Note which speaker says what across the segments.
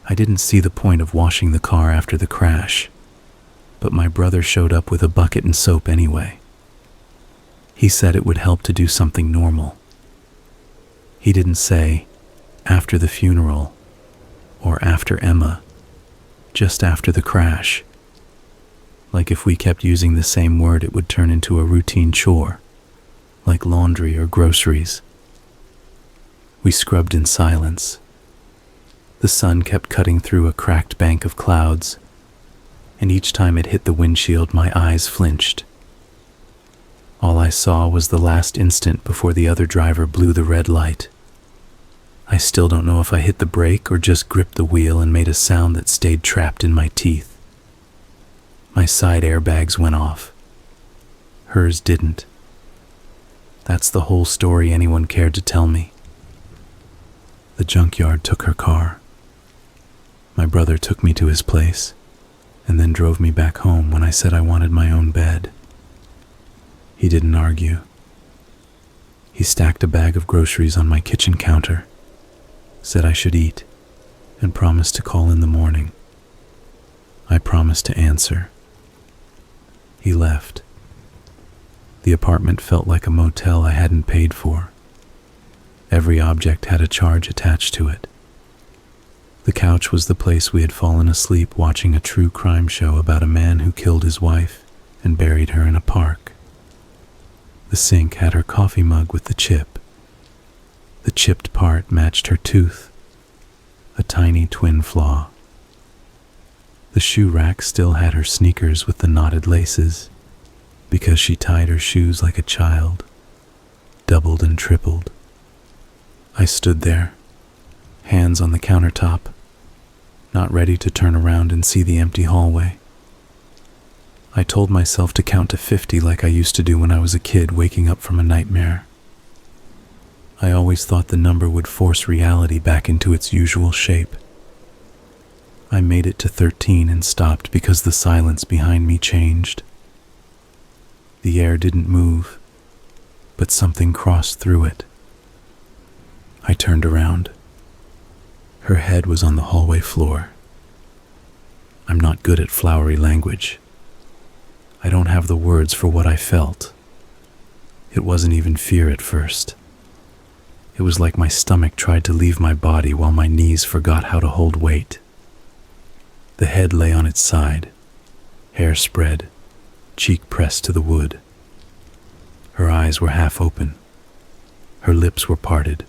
Speaker 1: I didn't see the point of washing the car after the crash, but my brother showed up with a bucket and soap anyway. He said it would help to do something normal. He didn't say, after the funeral, or after Emma, just after the crash. Like if we kept using the same word, it would turn into a routine chore, like laundry or groceries. We scrubbed in silence. The sun kept cutting through a cracked bank of clouds, and each time it hit the windshield, my eyes flinched. All I saw was the last instant before the other driver blew the red light. I still don't know if I hit the brake or just gripped the wheel and made a sound that stayed trapped in my teeth. My side airbags went off. Hers didn't. That's the whole story anyone cared to tell me. The junkyard took her car. My brother took me to his place and then drove me back home when I said I wanted my own bed. He didn't argue. He stacked a bag of groceries on my kitchen counter, said I should eat, and promised to call in the morning. I promised to answer. He left. The apartment felt like a motel I hadn't paid for. Every object had a charge attached to it. The couch was the place we had fallen asleep watching a true crime show about a man who killed his wife and buried her in a park. The sink had her coffee mug with the chip. The chipped part matched her tooth, a tiny twin flaw. The shoe rack still had her sneakers with the knotted laces, because she tied her shoes like a child, doubled and tripled. I stood there, hands on the countertop, not ready to turn around and see the empty hallway. I told myself to count to 50 like I used to do when I was a kid waking up from a nightmare. I always thought the number would force reality back into its usual shape. I made it to 13 and stopped because the silence behind me changed. The air didn't move, but something crossed through it. I turned around. Her head was on the hallway floor. I'm not good at flowery language. I don't have the words for what I felt. It wasn't even fear at first. It was like my stomach tried to leave my body while my knees forgot how to hold weight. The head lay on its side, hair spread, cheek pressed to the wood. Her eyes were half open. Her lips were parted.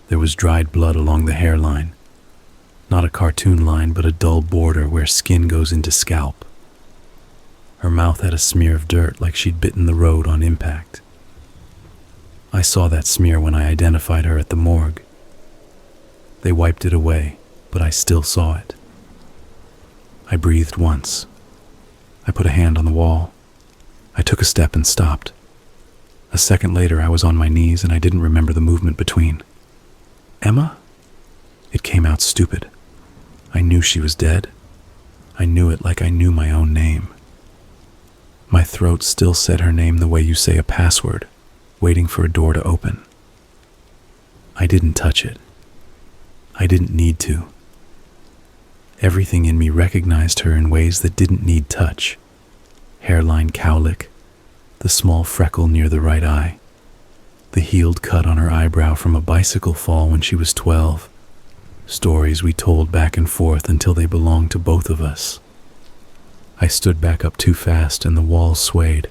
Speaker 1: There was dried blood along the hairline. Not a cartoon line, but a dull border where skin goes into scalp. Her mouth had a smear of dirt like she'd bitten the road on impact. I saw that smear when I identified her at the morgue. They wiped it away, but I still saw it. I breathed once. I put a hand on the wall. I took a step and stopped. A second later, I was on my knees and I didn't remember the movement between. Emma? It came out stupid. I knew she was dead. I knew it like I knew my own name. My throat still said her name the way you say a password, waiting for a door to open. I didn't touch it. I didn't need to. Everything in me recognized her in ways that didn't need touch. Hairline cowlick, the small freckle near the right eye, the healed cut on her eyebrow from a bicycle fall when she was 12. Stories we told back and forth until they belonged to both of us. I stood back up too fast and the walls swayed.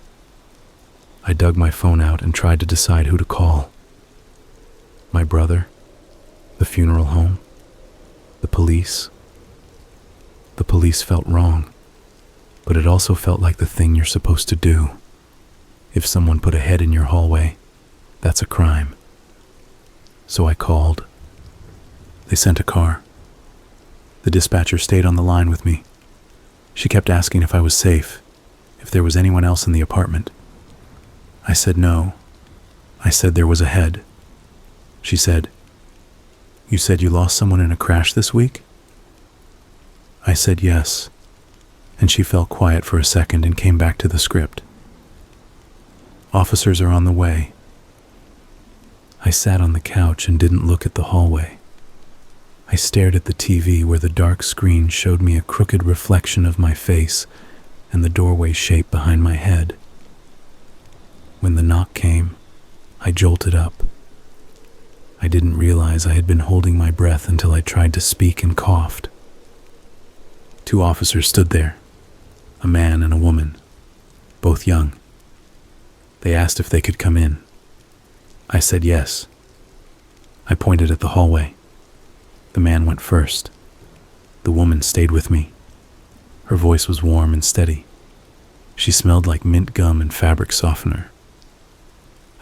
Speaker 1: I dug my phone out and tried to decide who to call. My brother? The funeral home? The police? The police felt wrong, but it also felt like the thing you're supposed to do. If someone put a head in your hallway, that's a crime. So I called. They sent a car. The dispatcher stayed on the line with me. She kept asking if I was safe, if there was anyone else in the apartment. I said no. I said there was a head. She said, "You said you lost someone in a crash this week?" I said yes, and she fell quiet for a second and came back to the script. "Officers are on the way." I sat on the couch and didn't look at the hallway. I stared at the TV where the dark screen showed me a crooked reflection of my face and the doorway shape behind my head. When the knock came, I jolted up. I didn't realize I had been holding my breath until I tried to speak and coughed. 2 officers stood there, a man and a woman, both young. They asked if they could come in. I said yes. I pointed at the hallway. The man went first. The woman stayed with me. Her voice was warm and steady. She smelled like mint gum and fabric softener.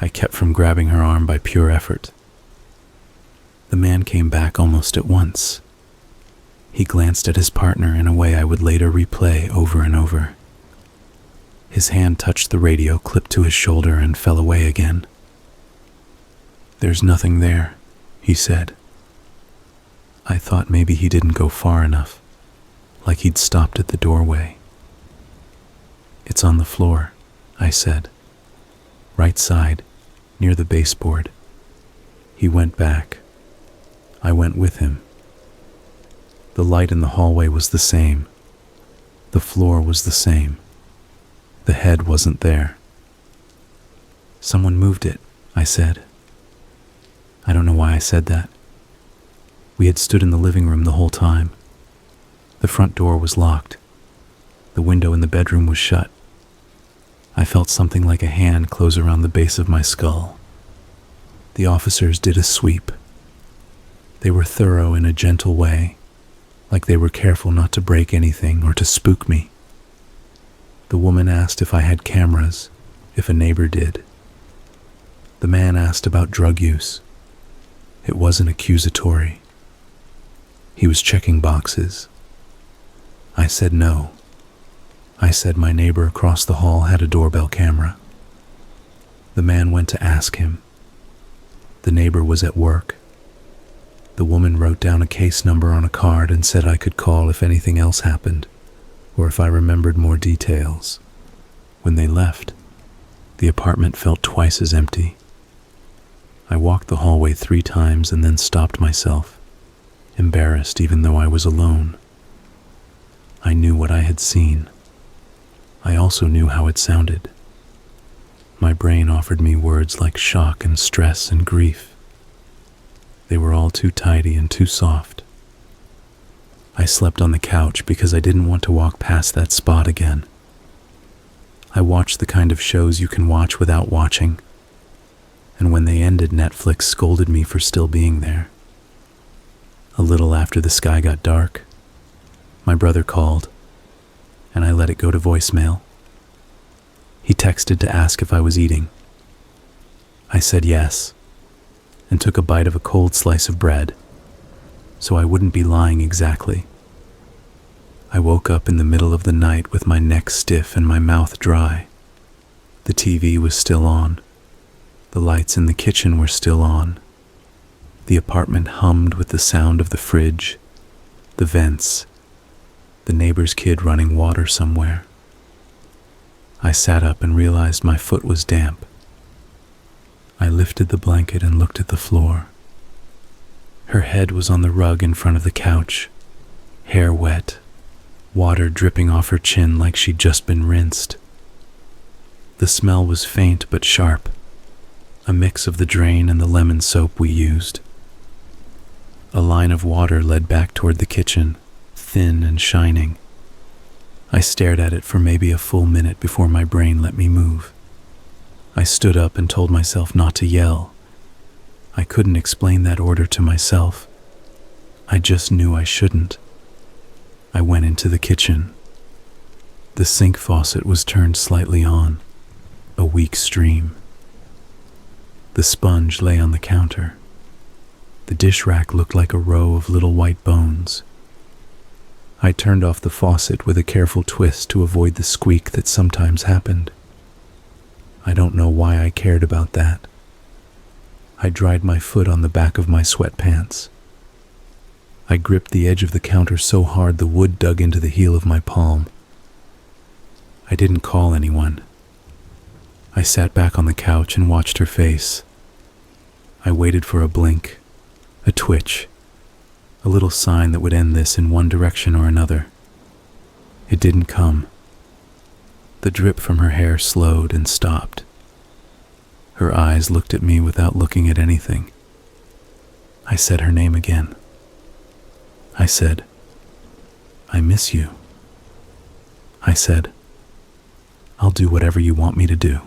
Speaker 1: I kept from grabbing her arm by pure effort. The man came back almost at once. He glanced at his partner in a way I would later replay over and over. His hand touched the radio, clipped to his shoulder, and fell away again. "There's nothing there," he said. I thought maybe he didn't go far enough, like he'd stopped at the doorway. "It's on the floor," I said. "Right side, near the baseboard." He went back. I went with him. The light in the hallway was the same. The floor was the same. The head wasn't there. "Someone moved it," I said. I don't know why I said that. We had stood in the living room the whole time. The front door was locked. The window in the bedroom was shut. I felt something like a hand close around the base of my skull. The officers did a sweep. They were thorough in a gentle way, like they were careful not to break anything or to spook me. The woman asked if I had cameras, if a neighbor did. The man asked about drug use. It wasn't accusatory. He was checking boxes. I said no. I said my neighbor across the hall had a doorbell camera. The man went to ask him. The neighbor was at work. The woman wrote down a case number on a card and said I could call if anything else happened, or if I remembered more details. When they left, the apartment felt twice as empty. I walked the hallway 3 times and then stopped myself, embarrassed even though I was alone. I knew what I had seen. I also knew how it sounded. My brain offered me words like shock and stress and grief. They were all too tidy and too soft. I slept on the couch because I didn't want to walk past that spot again. I watched the kind of shows you can watch without watching, and when they ended, Netflix scolded me for still being there. A little after the sky got dark, my brother called, and I let it go to voicemail. He texted to ask if I was eating. I said yes, and took a bite of a cold slice of bread, so I wouldn't be lying exactly. I woke up in the middle of the night with my neck stiff and my mouth dry. The TV was still on. The lights in the kitchen were still on. The apartment hummed with the sound of the fridge, the vents, the neighbor's kid running water somewhere. I sat up and realized my foot was damp. I lifted the blanket and looked at the floor. Her head was on the rug in front of the couch, hair wet, water dripping off her chin like she'd just been rinsed. The smell was faint but sharp, a mix of the drain and the lemon soap we used. A line of water led back toward the kitchen, thin and shining. I stared at it for maybe a full minute before my brain let me move. I stood up and told myself not to yell. I couldn't explain that order to myself. I just knew I shouldn't. I went into the kitchen. The sink faucet was turned slightly on, a weak stream. The sponge lay on the counter. The dish rack looked like a row of little white bones. I turned off the faucet with a careful twist to avoid the squeak that sometimes happened. I don't know why I cared about that. I dried my foot on the back of my sweatpants. I gripped the edge of the counter so hard the wood dug into the heel of my palm. I didn't call anyone. I sat back on the couch and watched her face. I waited for a blink, a twitch. a little sign that would end this in one direction or another. It didn't come. The drip from her hair slowed and stopped. Her eyes looked at me without looking at anything. I said her name again. I said, "I miss you." I said, "I'll do whatever you want me to do."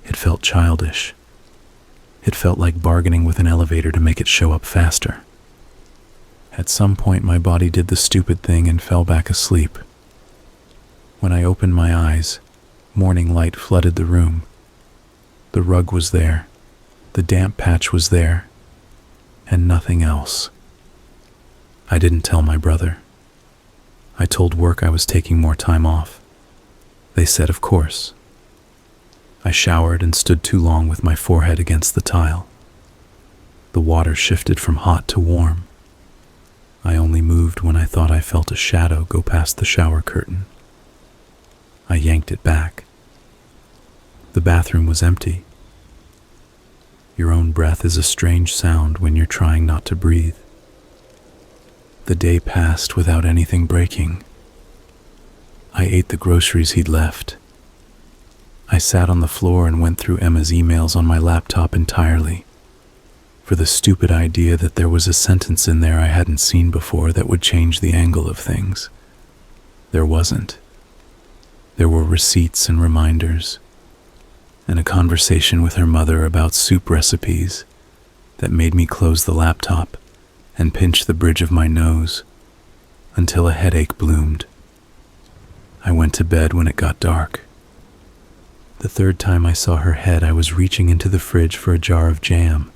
Speaker 1: It felt childish. It felt like bargaining with an elevator to make it show up faster. At some point, my body did the stupid thing and fell back asleep. When I opened my eyes, morning light flooded the room. The rug was there, the damp patch was there, and nothing else. I didn't tell my brother. I told work I was taking more time off. They said, of course. I showered and stood too long with my forehead against the tile. The water shifted from hot to warm. I only moved when I thought I felt a shadow go past the shower curtain. I yanked it back. The bathroom was empty. Your own breath is a strange sound when you're trying not to breathe. The day passed without anything breaking. I ate the groceries he'd left. I sat on the floor and went through Emma's emails on my laptop entirely, for the stupid idea that there was a sentence in there I hadn't seen before that would change the angle of things. There wasn't. There were receipts and reminders, and a conversation with her mother about soup recipes that made me close the laptop and pinch the bridge of my nose until a headache bloomed. I went to bed when it got dark. The third time I saw her head, I was reaching into the fridge for a jar of jam.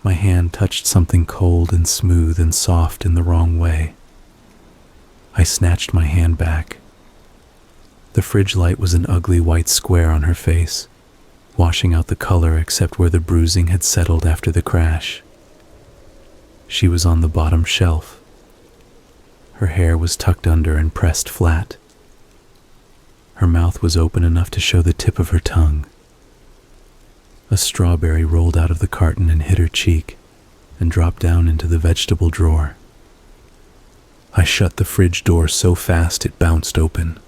Speaker 1: My hand touched something cold and smooth and soft in the wrong way. I snatched my hand back. The fridge light was an ugly white square on her face, washing out the color except where the bruising had settled after the crash. She was on the bottom shelf. Her hair was tucked under and pressed flat. Her mouth was open enough to show the tip of her tongue. A strawberry rolled out of the carton and hit her cheek and dropped down into the vegetable drawer. I shut the fridge door so fast it bounced open.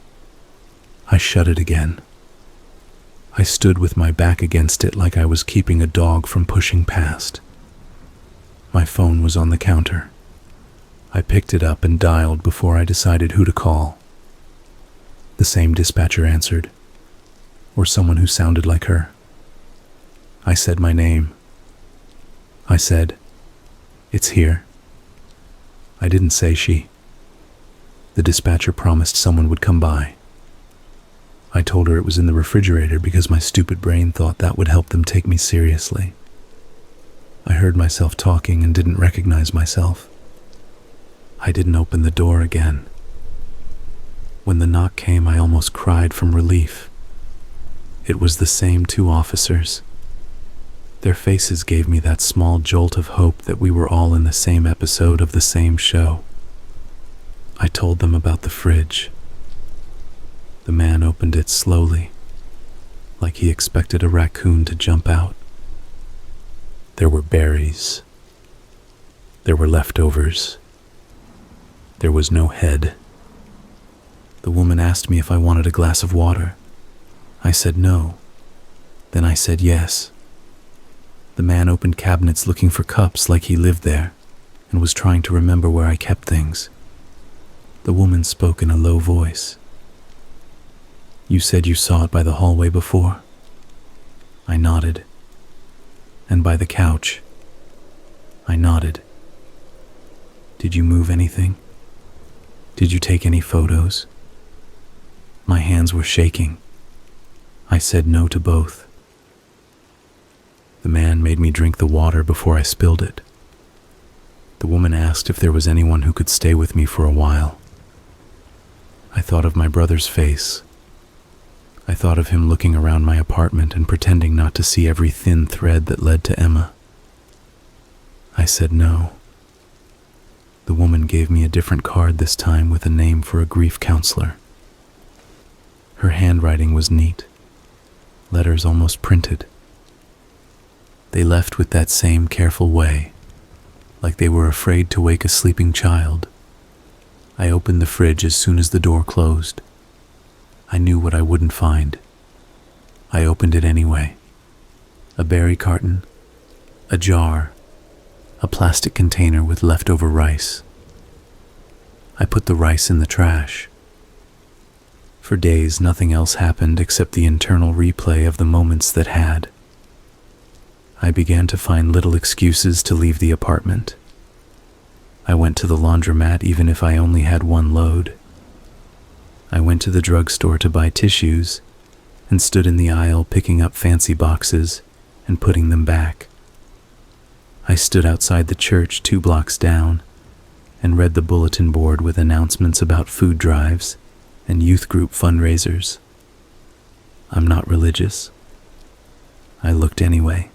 Speaker 1: I shut it again. I stood with my back against it like I was keeping a dog from pushing past. My phone was on the counter. I picked it up and dialed before I decided who to call. The same dispatcher answered, or someone who sounded like her. I said my name. I said, "It's here." I didn't say she. The dispatcher promised someone would come by. I told her it was in the refrigerator because my stupid brain thought that would help them take me seriously. I heard myself talking and didn't recognize myself. I didn't open the door again. When the knock came, I almost cried from relief. It was the same two officers. Their faces gave me that small jolt of hope that we were all in the same episode of the same show. I told them about the fridge. The man opened it slowly, like he expected a raccoon to jump out. There were berries. There were leftovers. There was no head. The woman asked me if I wanted a glass of water. I said no. Then I said yes. The man opened cabinets looking for cups like he lived there and was trying to remember where I kept things. The woman spoke in a low voice. "You said you saw it by the hallway before?" I nodded. "And by the couch?" I nodded. "Did you move anything? Did you take any photos?" My hands were shaking. I said no to both. The man made me drink the water before I spilled it. The woman asked if there was anyone who could stay with me for a while. I thought of my brother's face. I thought of him looking around my apartment and pretending not to see every thin thread that led to Emma. I said no. The woman gave me a different card this time with a name for a grief counselor. Her handwriting was neat, letters almost printed. They left with that same careful way, like they were afraid to wake a sleeping child. I opened the fridge as soon as the door closed. I knew what I wouldn't find. I opened it anyway. A berry carton, a jar, a plastic container with leftover rice. I put the rice in the trash. For days, nothing else happened except the internal replay of the moments that had. I began to find little excuses to leave the apartment. I went to the laundromat even if I only had one load. I went to the drugstore to buy tissues and stood in the aisle picking up fancy boxes and putting them back. I stood outside the church 2 blocks down and read the bulletin board with announcements about food drives and youth group fundraisers. I'm not religious. I looked anyway.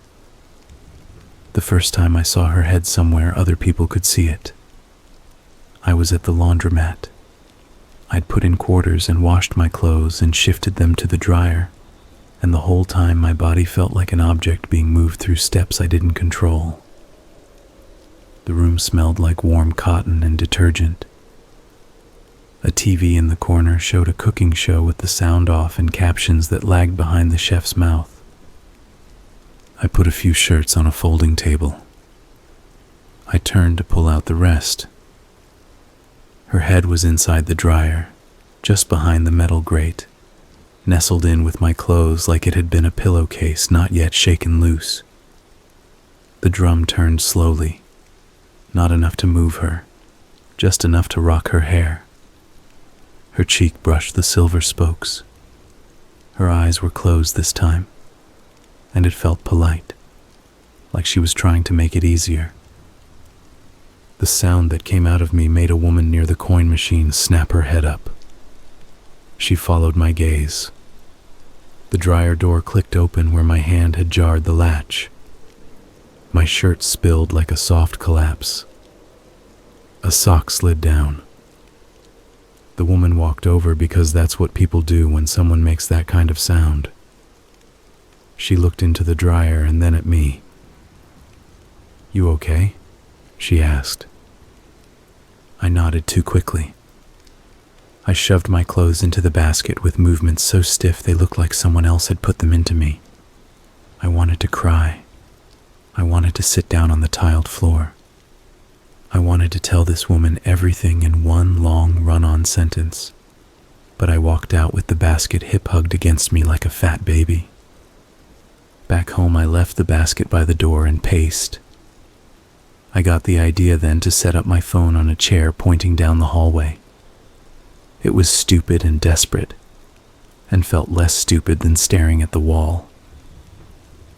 Speaker 1: The first time I saw her head somewhere other people could see it. I was at the laundromat. I'd put in quarters and washed my clothes and shifted them to the dryer, and the whole time my body felt like an object being moved through steps I didn't control. The room smelled like warm cotton and detergent. A TV in the corner showed a cooking show with the sound off and captions that lagged behind the chef's mouth. I put a few shirts on a folding table. I turned to pull out the rest. Her head was inside the dryer, just behind the metal grate, nestled in with my clothes like it had been a pillowcase not yet shaken loose. The drum turned slowly, not enough to move her, just enough to rock her hair. Her cheek brushed the silver spokes. Her eyes were closed this time, and it felt polite, like she was trying to make it easier. The sound that came out of me made a woman near the coin machine snap her head up. She followed my gaze. The dryer door clicked open where my hand had jarred the latch. My shirt spilled like a soft collapse. A sock slid down. The woman walked over because that's what people do when someone makes that kind of sound. She looked into the dryer and then at me. "You okay?" she asked. I nodded too quickly. I shoved my clothes into the basket with movements so stiff they looked like someone else had put them into me. I wanted to cry. I wanted to sit down on the tiled floor. I wanted to tell this woman everything in one long run-on sentence, but I walked out with the basket hip-hugged against me like a fat baby. Back home, I left the basket by the door and paced. I got the idea then to set up my phone on a chair pointing down the hallway. It was stupid and desperate, and felt less stupid than staring at the wall.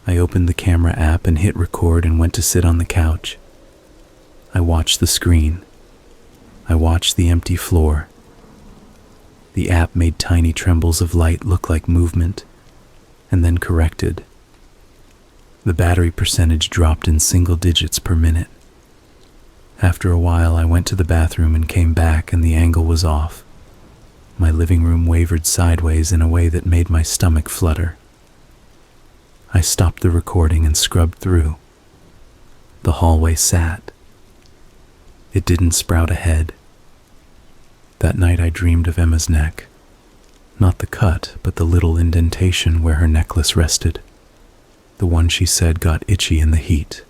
Speaker 1: I opened the camera app and hit record and went to sit on the couch. I watched the screen. I watched the empty floor. The app made tiny trembles of light look like movement, and then corrected. The battery percentage dropped in single digits per minute. After a while, I went to the bathroom and came back, and the angle was off. My living room wavered sideways in a way that made my stomach flutter. I stopped the recording and scrubbed through. The hallway sat. It didn't sprout a head. That night I dreamed of Emma's neck. Not the cut, but the little indentation where her necklace rested. The one she said got itchy in the heat.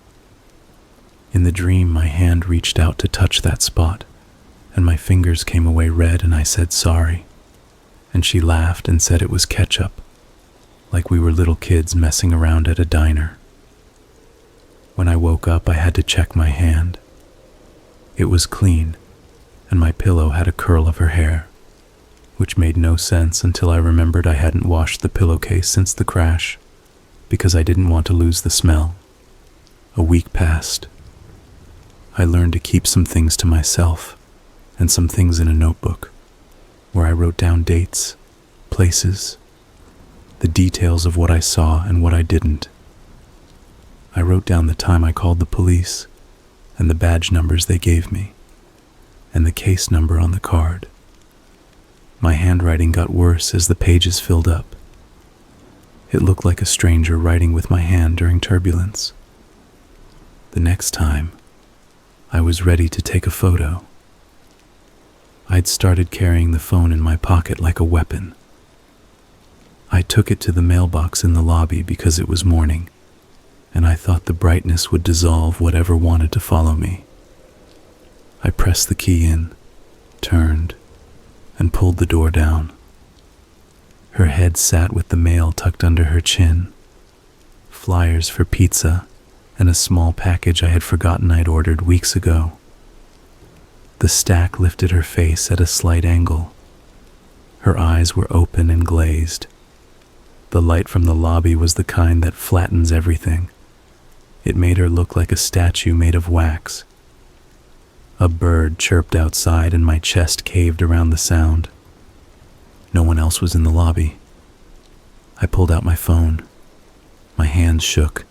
Speaker 1: In the dream, my hand reached out to touch that spot, and my fingers came away red and I said sorry. And she laughed and said it was ketchup, like we were little kids messing around at a diner. When I woke up, I had to check my hand. It was clean, and my pillow had a curl of her hair, which made no sense until I remembered I hadn't washed the pillowcase since the crash, because I didn't want to lose the smell. A week passed. I learned to keep some things to myself, and some things in a notebook, where I wrote down dates, places, the details of what I saw and what I didn't. I wrote down the time I called the police, and the badge numbers they gave me, and the case number on the card. My handwriting got worse as the pages filled up. It looked like a stranger writing with my hand during turbulence. The next time, I was ready to take a photo. I'd started carrying the phone in my pocket like a weapon. I took it to the mailbox in the lobby because it was morning, and I thought the brightness would dissolve whatever wanted to follow me. I pressed the key in, turned, and pulled the door down. Her head sat with the mail tucked under her chin, flyers for pizza, and a small package I had forgotten I'd ordered weeks ago. The stack lifted her face at a slight angle. Her eyes were open and glazed. The light from the lobby was the kind that flattens everything. It made her look like a statue made of wax. A bird chirped outside and my chest caved around the sound. No one else was in the lobby. I pulled out my phone. My hands shook.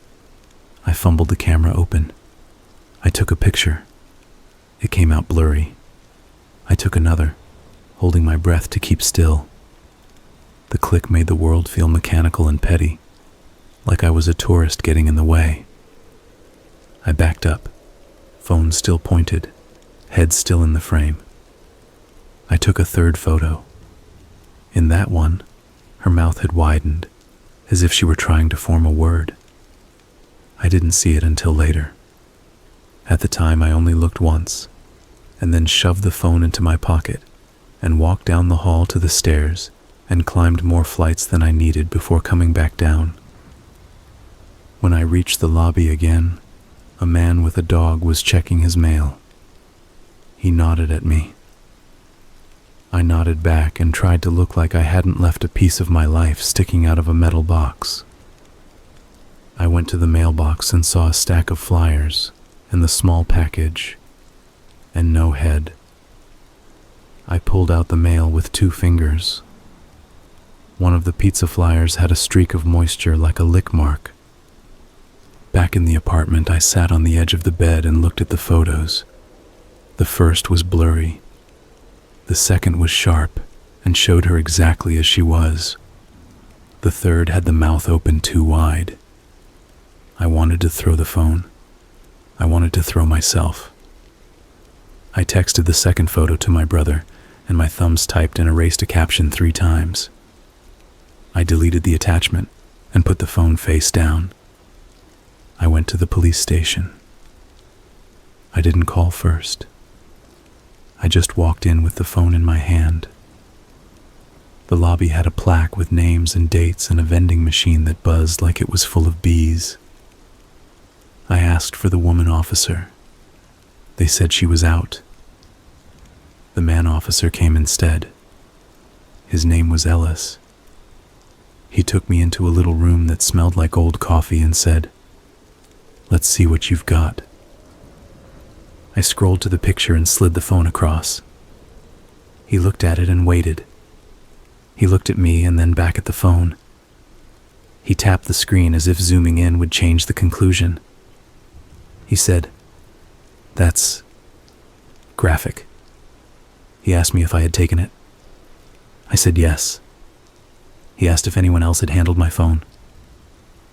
Speaker 1: I fumbled the camera open. I took a picture. It came out blurry. I took another, holding my breath to keep still. The click made the world feel mechanical and petty, like I was a tourist getting in the way. I backed up, phone still pointed, head still in the frame. I took a third photo. In that one, her mouth had widened, as if she were trying to form a word. I didn't see it until later. At the time, I only looked once, and then shoved the phone into my pocket and walked down the hall to the stairs and climbed more flights than I needed before coming back down. When I reached the lobby again, a man with a dog was checking his mail. He nodded at me. I nodded back and tried to look like I hadn't left a piece of my life sticking out of a metal box. I went to the mailbox and saw a stack of flyers and the small package, and no head. I pulled out the mail with 2 fingers. One of the pizza flyers had a streak of moisture like a lick mark. Back in the apartment, I sat on the edge of the bed and looked at the photos. The first was blurry. The second was sharp and showed her exactly as she was. The third had the mouth open too wide. I wanted to throw the phone. I wanted to throw myself. I texted the second photo to my brother, and my thumbs typed and erased a caption 3 times. I deleted the attachment and put the phone face down. I went to the police station. I didn't call first. I just walked in with the phone in my hand. The lobby had a plaque with names and dates and a vending machine that buzzed like it was full of bees. I asked for the woman officer. They said she was out. The man officer came instead. His name was Ellis. He took me into a little room that smelled like old coffee and said, "Let's see what you've got." I scrolled to the picture and slid the phone across. He looked at it and waited. He looked at me and then back at the phone. He tapped the screen as if zooming in would change the conclusion. He said, "That's graphic." He asked me if I had taken it. I said yes. He asked if anyone else had handled my phone.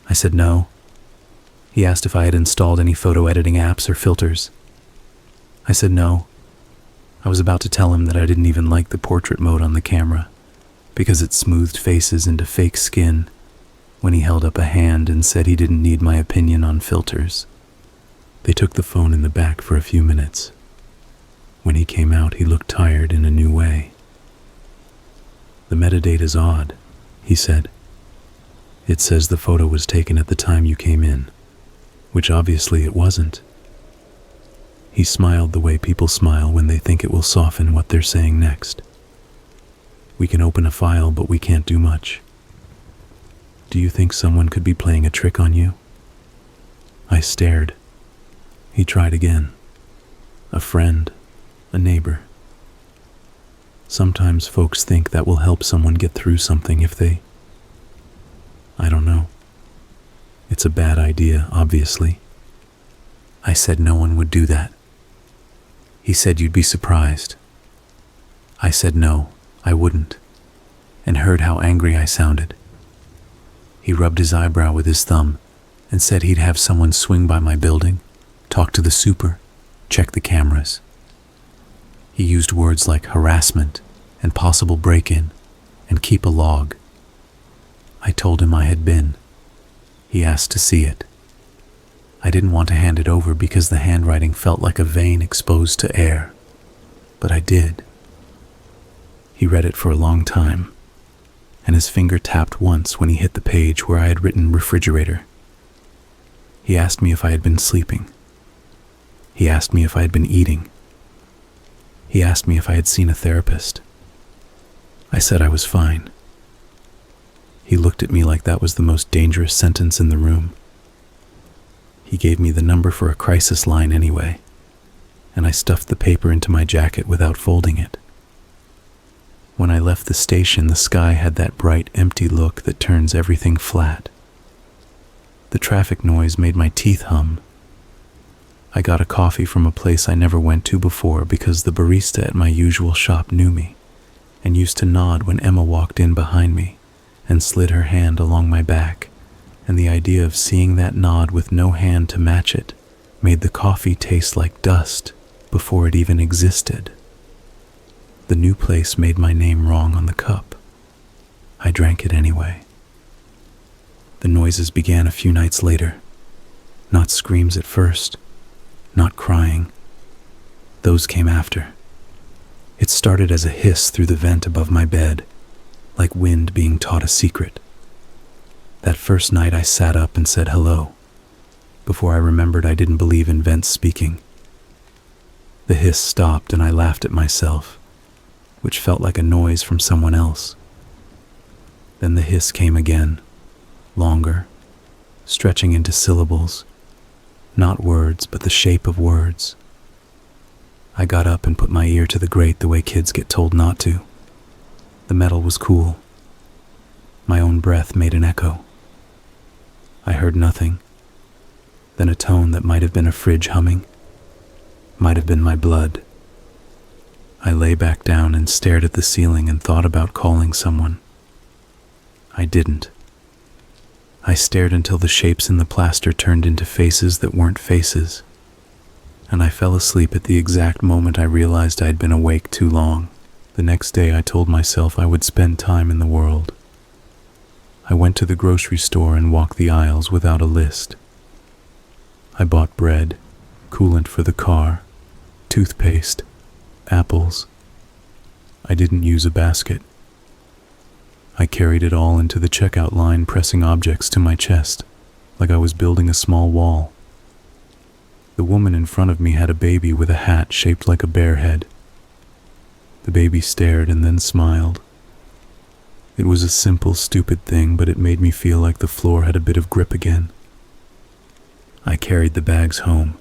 Speaker 1: I said no. He asked if I had installed any photo editing apps or filters. I said no. I was about to tell him that I didn't even like the portrait mode on the camera because it smoothed faces into fake skin when he held up a hand and said he didn't need my opinion on filters. They took the phone in the back for a few minutes. When he came out, he looked tired in a new way. "The metadata's odd," he said. "It says the photo was taken at the time you came in, which obviously it wasn't." He smiled the way people smile when they think it will soften what they're saying next. "We can open a file, but we can't do much. Do you think someone could be playing a trick on you?" I stared. He tried again. "A friend, a neighbor. Sometimes folks think that will help someone get through something if they... I don't know. It's a bad idea, obviously." I said no one would do that. He said you'd be surprised. I said no, I wouldn't, and heard how angry I sounded. He rubbed his eyebrow with his thumb and said he'd have someone swing by my building, talk to the super, check the cameras. He used words like harassment and possible break-in and keep a log. I told him I had been. He asked to see it. I didn't want to hand it over because the handwriting felt like a vein exposed to air, but I did. He read it for a long time, and his finger tapped once when he hit the page where I had written refrigerator. He asked me if I had been sleeping. He asked me if I had been eating. He asked me if I had seen a therapist. I said I was fine. He looked at me like that was the most dangerous sentence in the room. He gave me the number for a crisis line anyway, and I stuffed the paper into my jacket without folding it. When I left the station, the sky had that bright, empty look that turns everything flat. The traffic noise made my teeth hum. I got a coffee from a place I never went to before because the barista at my usual shop knew me and used to nod when Emma walked in behind me and slid her hand along my back, and the idea of seeing that nod with no hand to match it made the coffee taste like dust before it even existed. The new place made my name wrong on the cup. I drank it anyway. The noises began a few nights later. Not screams at first, not crying. Those came after. It started as a hiss through the vent above my bed, like wind being taught a secret. That first night I sat up and said hello, before I remembered I didn't believe in vents speaking. The hiss stopped and I laughed at myself, which felt like a noise from someone else. Then the hiss came again, longer, stretching into syllables, not words but the shape of words. I got up and put my ear to the grate the way kids get told not to. The metal was cool. My own breath made an echo. I heard nothing. Then a tone that might have been a fridge humming, might have been my blood. I lay back down and stared at the ceiling and thought about calling someone. I didn't. I stared until the shapes in the plaster turned into faces that weren't faces, and I fell asleep at the exact moment I realized I'd been awake too long. The next day I told myself I would spend time in the world. I went to the grocery store and walked the aisles without a list. I bought bread, coolant for the car, toothpaste, apples. I didn't use a basket. I carried it all into the checkout line, pressing objects to my chest, like I was building a small wall. The woman in front of me had a baby with a hat shaped like a bear head. The baby stared and then smiled. It was a simple, stupid thing, but it made me feel like the floor had a bit of grip again. I carried the bags home.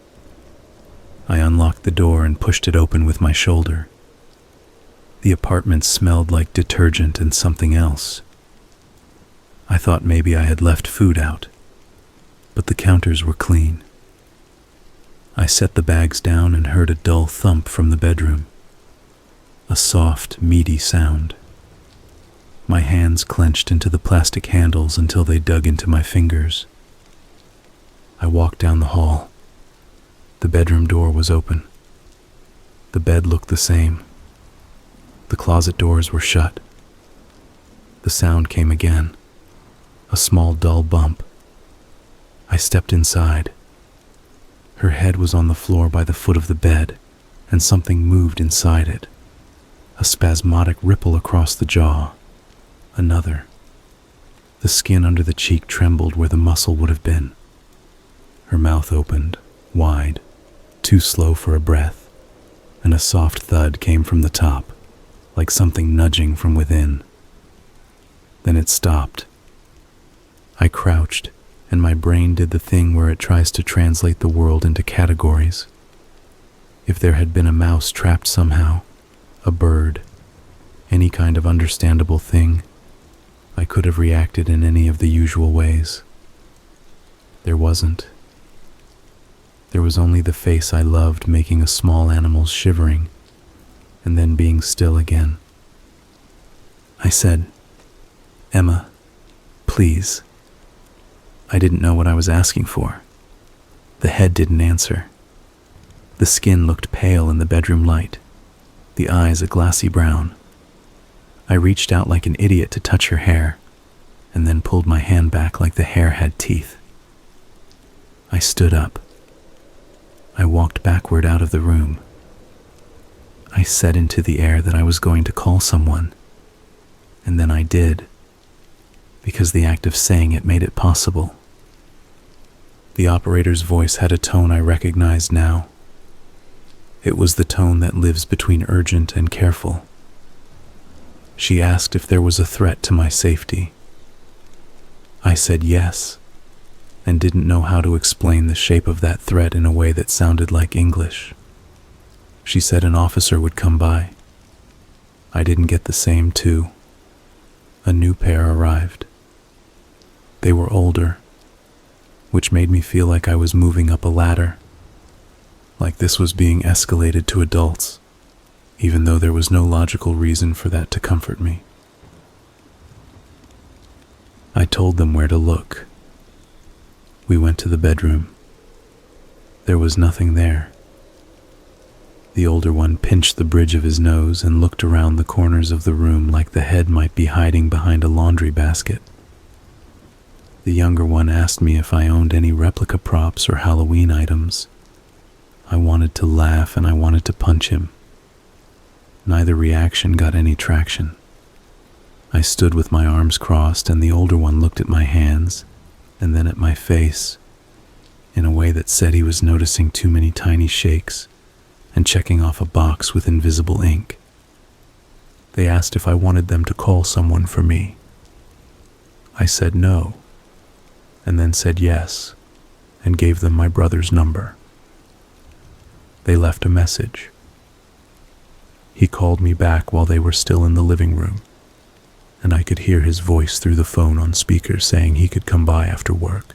Speaker 1: I unlocked the door and pushed it open with my shoulder. The apartment smelled like detergent and something else. I thought maybe I had left food out, but the counters were clean. I set the bags down and heard a dull thump from the bedroom. A soft, meaty sound. My hands clenched into the plastic handles until they dug into my fingers. I walked down the hall. The bedroom door was open. The bed looked the same. The closet doors were shut. The sound came again. A small, dull bump. I stepped inside. Her head was on the floor by the foot of the bed, and something moved inside it. A spasmodic ripple across the jaw. Another. The skin under the cheek trembled where the muscle would have been. Her mouth opened, wide, too slow for a breath, and a soft thud came from the top, like something nudging from within. Then it stopped. I crouched, and my brain did the thing where it tries to translate the world into categories. If there had been a mouse trapped somehow, a bird, any kind of understandable thing, I could have reacted in any of the usual ways. There wasn't. There was only the face I loved making a small animal shivering, and then being still again. I said, "Emma, please." I didn't know what I was asking for. The head didn't answer. The skin looked pale in the bedroom light, the eyes a glassy brown. I reached out like an idiot to touch her hair, and then pulled my hand back like the hair had teeth. I stood up. I walked backward out of the room. I said into the air that I was going to call someone, and then I did, because the act of saying it made it possible. The operator's voice had a tone I recognized now. It was the tone that lives between urgent and careful. She asked if there was a threat to my safety. I said yes, and didn't know how to explain the shape of that threat in a way that sounded like English. She said an officer would come by. I didn't get the same too. A new pair arrived. They were older, which made me feel like I was moving up a ladder, like this was being escalated to adults, even though there was no logical reason for that to comfort me. I told them where to look. We went to the bedroom. There was nothing there. The older one pinched the bridge of his nose and looked around the corners of the room like the head might be hiding behind a laundry basket. The younger one asked me if I owned any replica props or Halloween items. I wanted to laugh and I wanted to punch him. Neither reaction got any traction. I stood with my arms crossed, and the older one looked at my hands and then at my face in a way that said he was noticing too many tiny shakes and checking off a box with invisible ink. They asked if I wanted them to call someone for me. I said no, and then said yes, and gave them my brother's number. They left a message. He called me back while they were still in the living room, and I could hear his voice through the phone on speaker saying he could come by after work.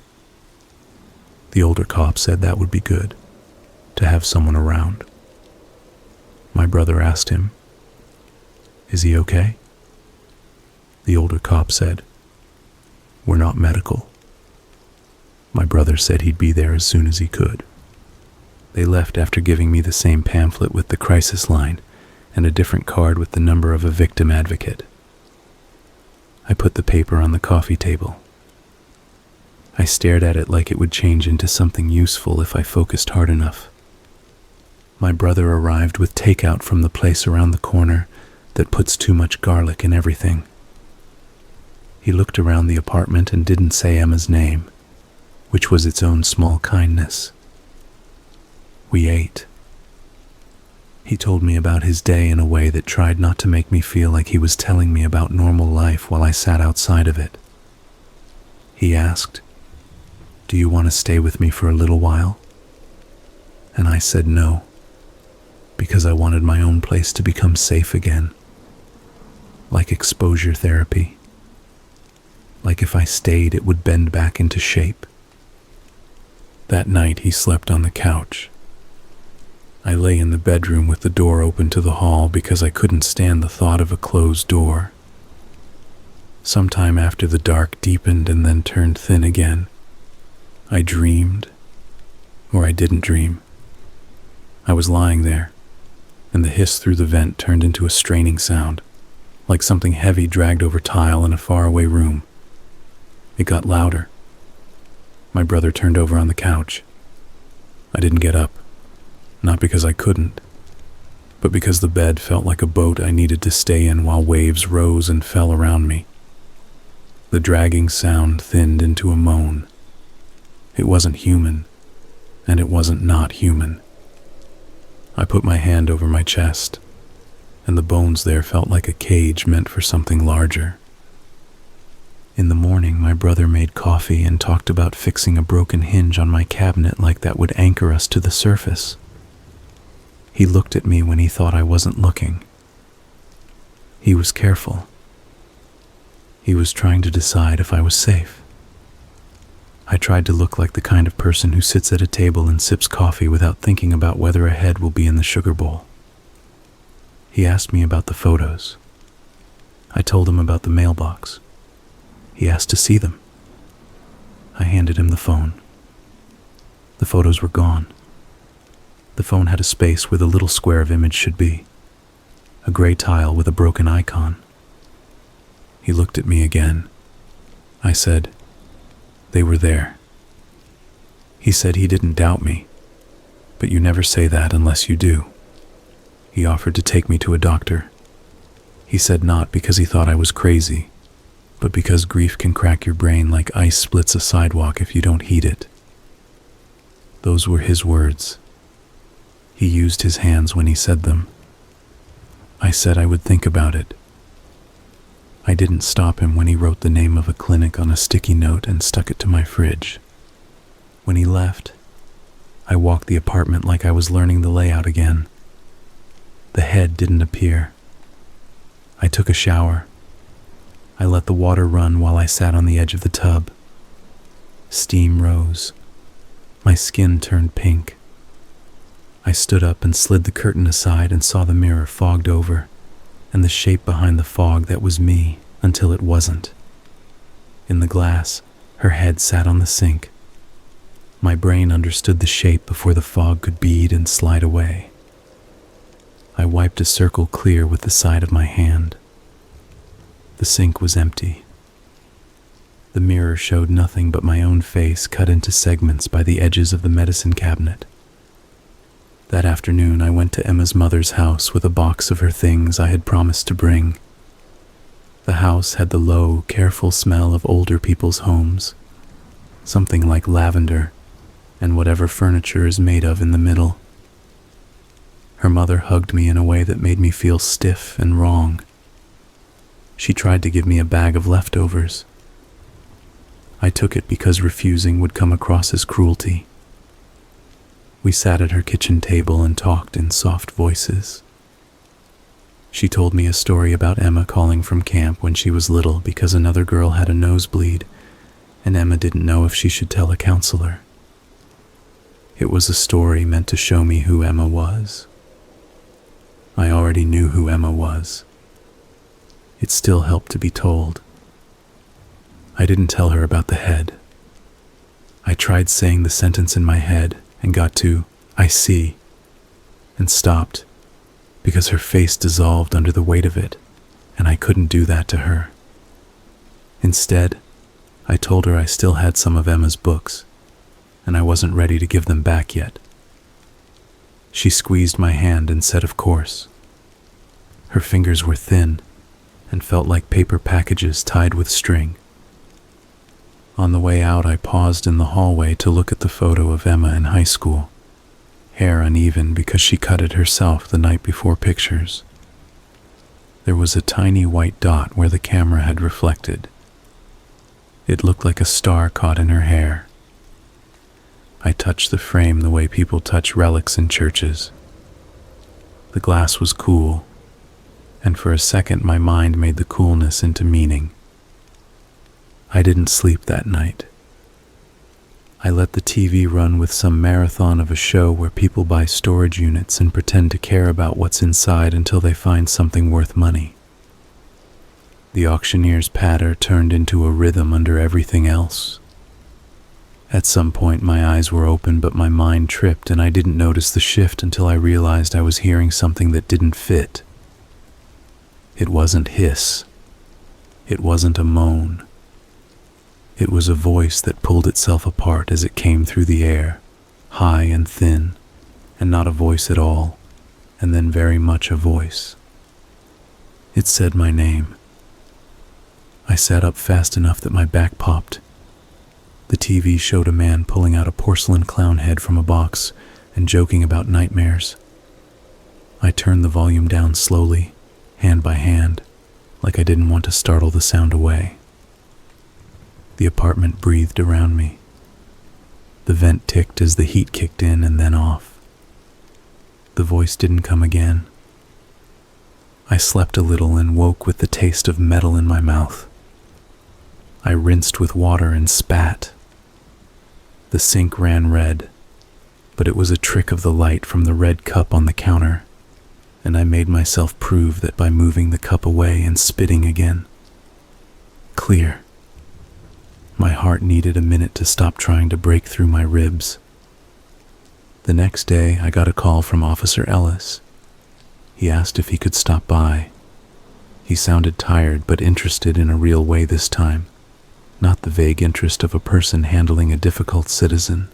Speaker 1: The older cop said that would be good, to have someone around. My brother asked him, "Is he okay?" The older cop said, "We're not medical." My brother said he'd be there as soon as he could. They left after giving me the same pamphlet with the crisis line and a different card with the number of a victim advocate. I put the paper on the coffee table. I stared at it like it would change into something useful if I focused hard enough. My brother arrived with takeout from the place around the corner that puts too much garlic in everything. He looked around the apartment and didn't say Emma's name, which was its own small kindness. We ate. He told me about his day in a way that tried not to make me feel like he was telling me about normal life while I sat outside of it. He asked, "Do you want to stay with me for a little while?" And I said no, because I wanted my own place to become safe again. Like exposure therapy. Like if I stayed, it would bend back into shape. That night he slept on the couch. I lay in the bedroom with the door open to the hall because I couldn't stand the thought of a closed door. Sometime after the dark deepened and then turned thin again, I dreamed, or I didn't dream. I was lying there, and the hiss through the vent turned into a straining sound, like something heavy dragged over tile in a faraway room. It got louder. My brother turned over on the couch. I didn't get up, not because I couldn't, but because the bed felt like a boat I needed to stay in while waves rose and fell around me. The dragging sound thinned into a moan. It wasn't human, and it wasn't not human. I put my hand over my chest, and the bones there felt like a cage meant for something larger. In the morning, my brother made coffee and talked about fixing a broken hinge on my cabinet like that would anchor us to the surface. He looked at me when he thought I wasn't looking. He was careful. He was trying to decide if I was safe. I tried to look like the kind of person who sits at a table and sips coffee without thinking about whether a head will be in the sugar bowl. He asked me about the photos. I told him about the mailbox. He asked to see them. I handed him the phone. The photos were gone. The phone had a space where the little square of image should be, a gray tile with a broken icon. He looked at me again. I said, "They were there." He said he didn't doubt me, but you never say that unless you do. He offered to take me to a doctor. He said not because he thought I was crazy, but because grief can crack your brain like ice splits a sidewalk if you don't heat it. Those were his words. He used his hands when he said them. I said I would think about it. I didn't stop him when he wrote the name of a clinic on a sticky note and stuck it to my fridge. When he left, I walked the apartment like I was learning the layout again. The head didn't appear. I took a shower. I let the water run while I sat on the edge of the tub. Steam rose. My skin turned pink. I stood up and slid the curtain aside and saw the mirror fogged over, and the shape behind the fog that was me until it wasn't. In the glass, her head sat on the sink. My brain understood the shape before the fog could bead and slide away. I wiped a circle clear with the side of my hand. The sink was empty. The mirror showed nothing but my own face cut into segments by the edges of the medicine cabinet. That afternoon, I went to Emma's mother's house with a box of her things I had promised to bring. The house had the low, careful smell of older people's homes, something like lavender and whatever furniture is made of in the middle. Her mother hugged me in a way that made me feel stiff and wrong. She tried to give me a bag of leftovers. I took it because refusing would come across as cruelty. We sat at her kitchen table and talked in soft voices. She told me a story about Emma calling from camp when she was little because another girl had a nosebleed, and Emma didn't know if she should tell a counselor. It was a story meant to show me who Emma was. I already knew who Emma was. It still helped to be told. I didn't tell her about the head. I tried saying the sentence in my head and got to, "I see," and stopped because her face dissolved under the weight of it, and I couldn't do that to her. Instead, I told her I still had some of Emma's books, and I wasn't ready to give them back yet. She squeezed my hand and said, "Of course." Her fingers were thin and felt like paper packages tied with string. On the way out, I paused in the hallway to look at the photo of Emma in high school, hair uneven because she cut it herself the night before pictures. There was a tiny white dot where the camera had reflected. It looked like a star caught in her hair. I touched the frame the way people touch relics in churches. The glass was cool, and for a second my mind made the coolness into meaning. I didn't sleep that night. I let the TV run with some marathon of a show where people buy storage units and pretend to care about what's inside until they find something worth money. The auctioneer's patter turned into a rhythm under everything else. At some point my eyes were open but my mind tripped and I didn't notice the shift until I realized I was hearing something that didn't fit. It wasn't hiss. It wasn't a moan. It was a voice that pulled itself apart as it came through the air, high and thin, and not a voice at all, and then very much a voice. It said my name. I sat up fast enough that my back popped. The TV showed a man pulling out a porcelain clown head from a box and joking about nightmares. I turned the volume down slowly, hand by hand, like I didn't want to startle the sound away. The apartment breathed around me. The vent ticked as the heat kicked in and then off. The voice didn't come again. I slept a little and woke with the taste of metal in my mouth. I rinsed with water and spat. The sink ran red, but it was a trick of the light from the red cup on the counter, and I made myself prove that by moving the cup away and spitting again. Clear. My heart needed a minute to stop trying to break through my ribs. The next day, I got a call from Officer Ellis. He asked if he could stop by. He sounded tired but interested in a real way this time, not the vague interest of a person handling a difficult citizen.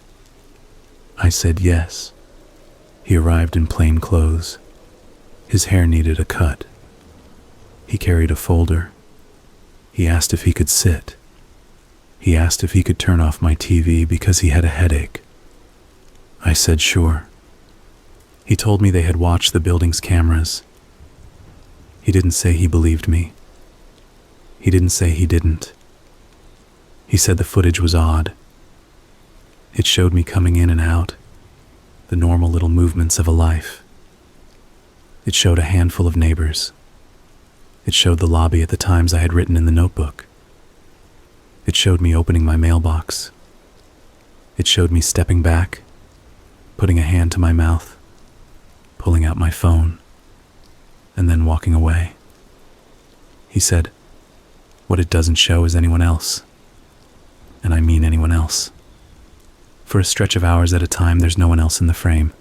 Speaker 1: I said yes. He arrived in plain clothes. His hair needed a cut. He carried a folder. He asked if he could sit. He asked if he could turn off my TV because he had a headache. I said sure. He told me they had watched the building's cameras. He didn't say he believed me. He didn't say he didn't. He said the footage was odd. It showed me coming in and out, the normal little movements of a life. It showed a handful of neighbors. It showed the lobby at the times I had written in the notebook. It showed me opening my mailbox. It showed me stepping back, putting a hand to my mouth, pulling out my phone, and then walking away. He said, "What it doesn't show is anyone else." And I mean anyone else. For a stretch of hours at a time, there's no one else in the frame.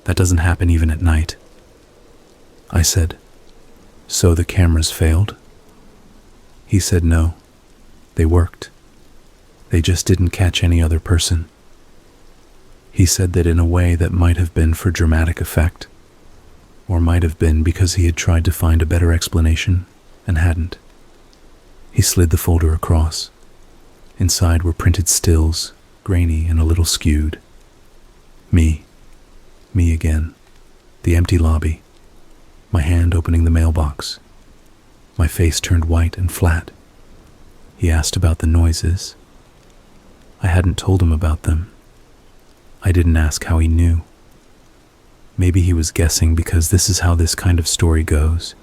Speaker 1: That doesn't happen even at night. I said, "So the cameras failed?" He said no. They worked. They just didn't catch any other person. He said that in a way that might have been for dramatic effect, or might have been because he had tried to find a better explanation and hadn't. He slid the folder across. Inside were printed stills, grainy and a little skewed. Me again, the empty lobby, my hand opening the mailbox, my face turned white and flat. He asked about the noises. I hadn't told him about them. I didn't ask how he knew. Maybe he was guessing because this is how this kind of story goes,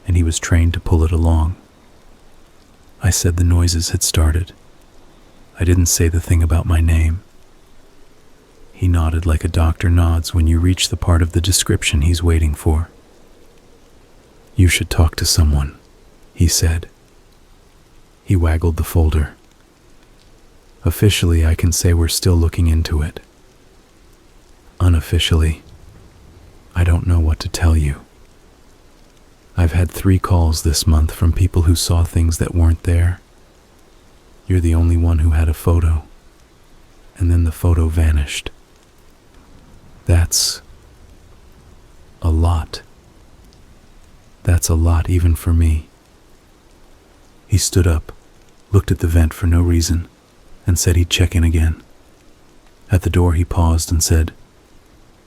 Speaker 1: and he was trained to pull it along. I said the noises had started. I didn't say the thing about my name. He nodded like a doctor nods when you reach the part of the description he's waiting for. "You should talk to someone," he said. He waggled the folder. "Officially, I can say we're still looking into it. Unofficially, I don't know what to tell you. I've had 3 calls this month from people who saw things that weren't there. You're the only one who had a photo, and then the photo vanished. That's a lot. That's a lot even for me." He stood up, looked at the vent for no reason, and said he'd check in again. At the door he paused and said,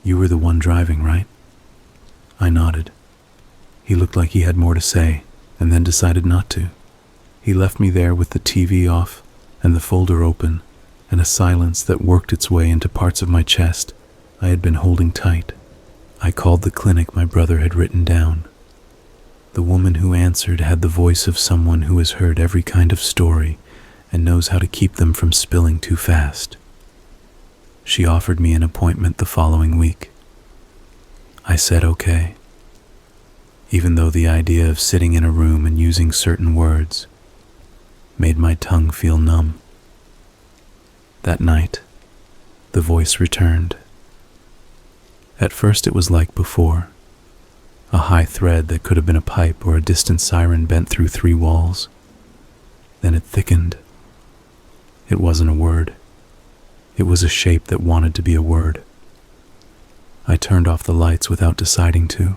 Speaker 1: "You were the one driving, right?" I nodded. He looked like he had more to say, and then decided not to. He left me there with the TV off and the folder open, and a silence that worked its way into parts of my chest I had been holding tight. I called the clinic my brother had written down. The woman who answered had the voice of someone who has heard every kind of story and knows how to keep them from spilling too fast. She offered me an appointment the following week. I said okay, even though the idea of sitting in a room and using certain words made my tongue feel numb. That night, the voice returned. At first it was like before, a high thread that could have been a pipe or a distant siren bent through 3 walls. Then it thickened. It wasn't a word. It was a shape that wanted to be a word. I turned off the lights without deciding to.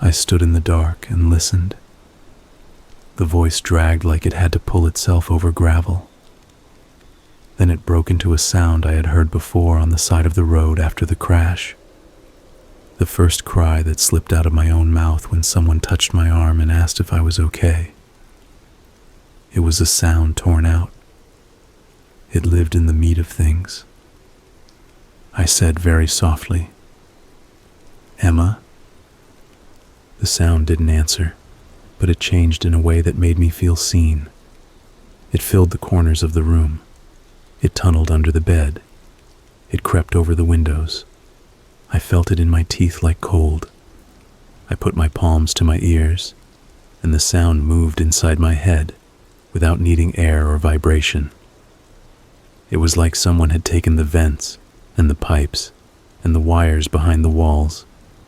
Speaker 1: I stood in the dark and listened. The voice dragged like it had to pull itself over gravel. Then it broke into a sound I had heard before on the side of the road after the crash. The first cry that slipped out of my own mouth when someone touched my arm and asked if I was okay. It was a sound torn out. It lived in the meat of things. I said very softly, "Emma?" The sound didn't answer, but it changed in a way that made me feel seen. It filled the corners of the room. It tunneled under the bed. It crept over the windows. I felt it in my teeth like cold. I put my palms to my ears, and the sound moved inside my head without needing air or vibration. It was like someone had taken the vents and the pipes, and the wires behind the walls,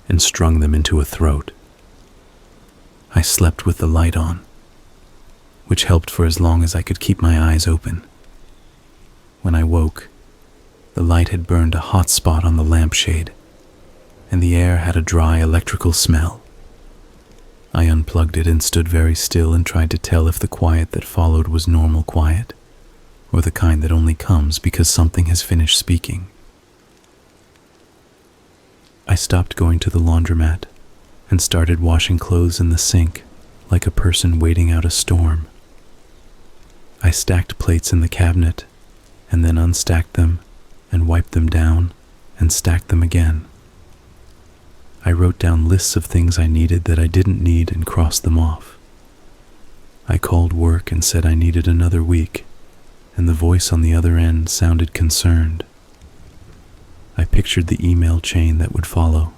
Speaker 1: and strung them into a throat. I slept with the light on, which helped for as long as I could keep my eyes open. When I woke, the light had burned a hot spot on the lampshade, and the air had a dry electrical smell. I unplugged it and stood very still and tried to tell if the quiet that followed was normal quiet, or the kind that only comes because something has finished speaking. I stopped going to the laundromat and started washing clothes in the sink like a person waiting out a storm. I stacked plates in the cabinet and then unstacked them and wiped them down and stacked them again. I wrote down lists of things I needed that I didn't need and crossed them off. I called work and said I needed another week, and the voice on the other end sounded concerned. I pictured the email chain that would follow,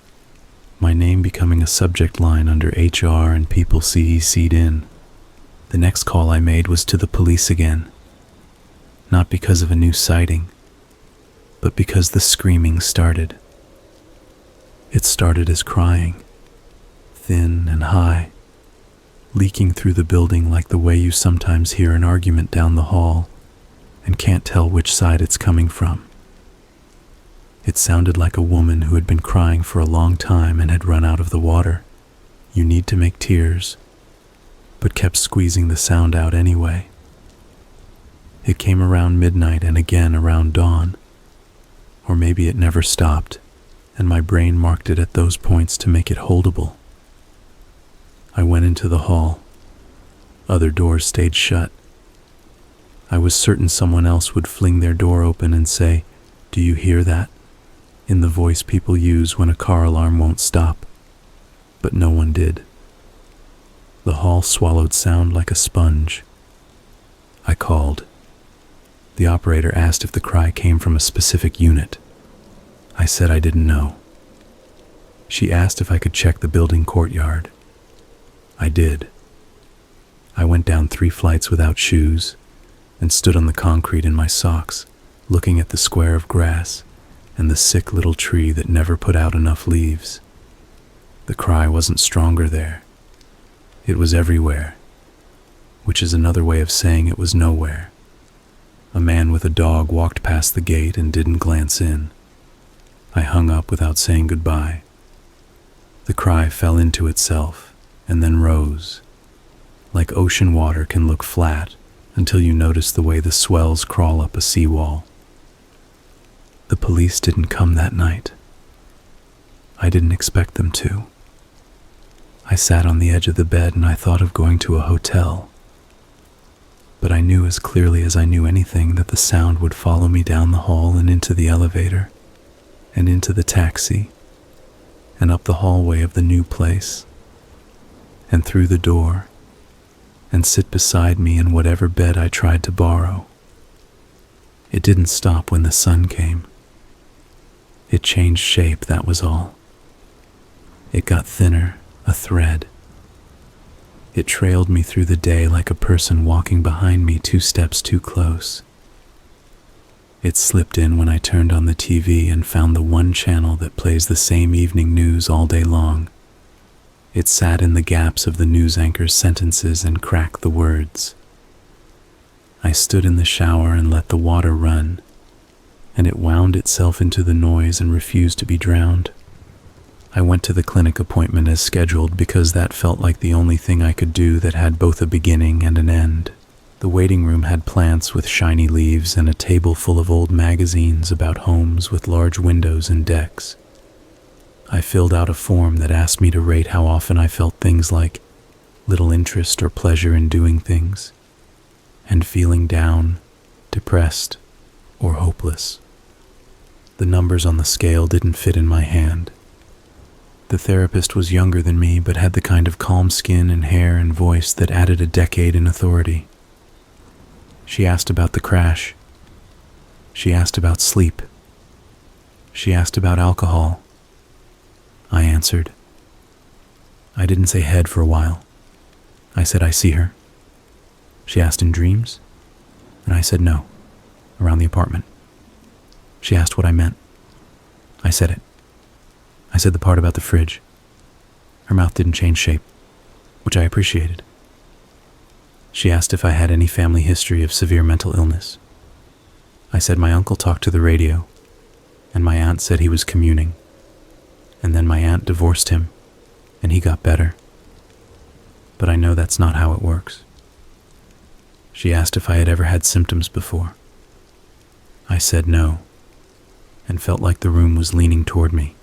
Speaker 1: my name becoming a subject line under HR and people CC'd in. The next call I made was to the police again, not because of a new sighting, but because the screaming started. It started as crying, thin and high, leaking through the building like the way you sometimes hear an argument down the hall and can't tell which side it's coming from. It sounded like a woman who had been crying for a long time and had run out of the water. You need to make tears, but kept squeezing the sound out anyway. It came around midnight and again around dawn, or maybe it never stopped, and my brain marked it at those points to make it holdable. I went into the hall. Other doors stayed shut. I was certain someone else would fling their door open and say, "Do you hear that?" in the voice people use when a car alarm won't stop. But no one did. The hall swallowed sound like a sponge. I called. The operator asked if the cry came from a specific unit. I said I didn't know. She asked if I could check the building courtyard. I did. I went down 3 flights without shoes and stood on the concrete in my socks, looking at the square of grass and the sick little tree that never put out enough leaves. The cry wasn't stronger there. It was everywhere, which is another way of saying it was nowhere. A man with a dog walked past the gate and didn't glance in. I hung up without saying goodbye. The cry fell into itself and then rose. Like ocean water can look flat until you notice the way the swells crawl up a seawall. The police didn't come that night. I didn't expect them to. I sat on the edge of the bed and I thought of going to a hotel. But I knew as clearly as I knew anything that the sound would follow me down the hall and into the elevator, and into the taxi, and up the hallway of the new place, and through the door, and sit beside me in whatever bed I tried to borrow. It didn't stop when the sun came. It changed shape, that was all. It got thinner, a thread. It trailed me through the day like a person walking behind me 2 steps too close. It slipped in when I turned on the TV and found the one channel that plays the same evening news all day long. It sat in the gaps of the news anchor's sentences and cracked the words. I stood in the shower and let the water run, and it wound itself into the noise and refused to be drowned. I went to the clinic appointment as scheduled because that felt like the only thing I could do that had both a beginning and an end. The waiting room had plants with shiny leaves and a table full of old magazines about homes with large windows and decks. I filled out a form that asked me to rate how often I felt things like little interest or pleasure in doing things, and feeling down, depressed, or hopeless. The numbers on the scale didn't fit in my hand. The therapist was younger than me but had the kind of calm skin and hair and voice that added a decade in authority. She asked about the crash. She asked about sleep. She asked about alcohol. I answered. I didn't say head for a while. I said I see her. She asked in dreams, and I said no, around the apartment. She asked what I meant. I said it. I said the part about the fridge. Her mouth didn't change shape, which I appreciated. She asked if I had any family history of severe mental illness. I said my uncle talked to the radio, and my aunt said he was communing, and then my aunt divorced him, and he got better. But I know that's not how it works. She asked if I had ever had symptoms before. I said no, and felt like the room was leaning toward me,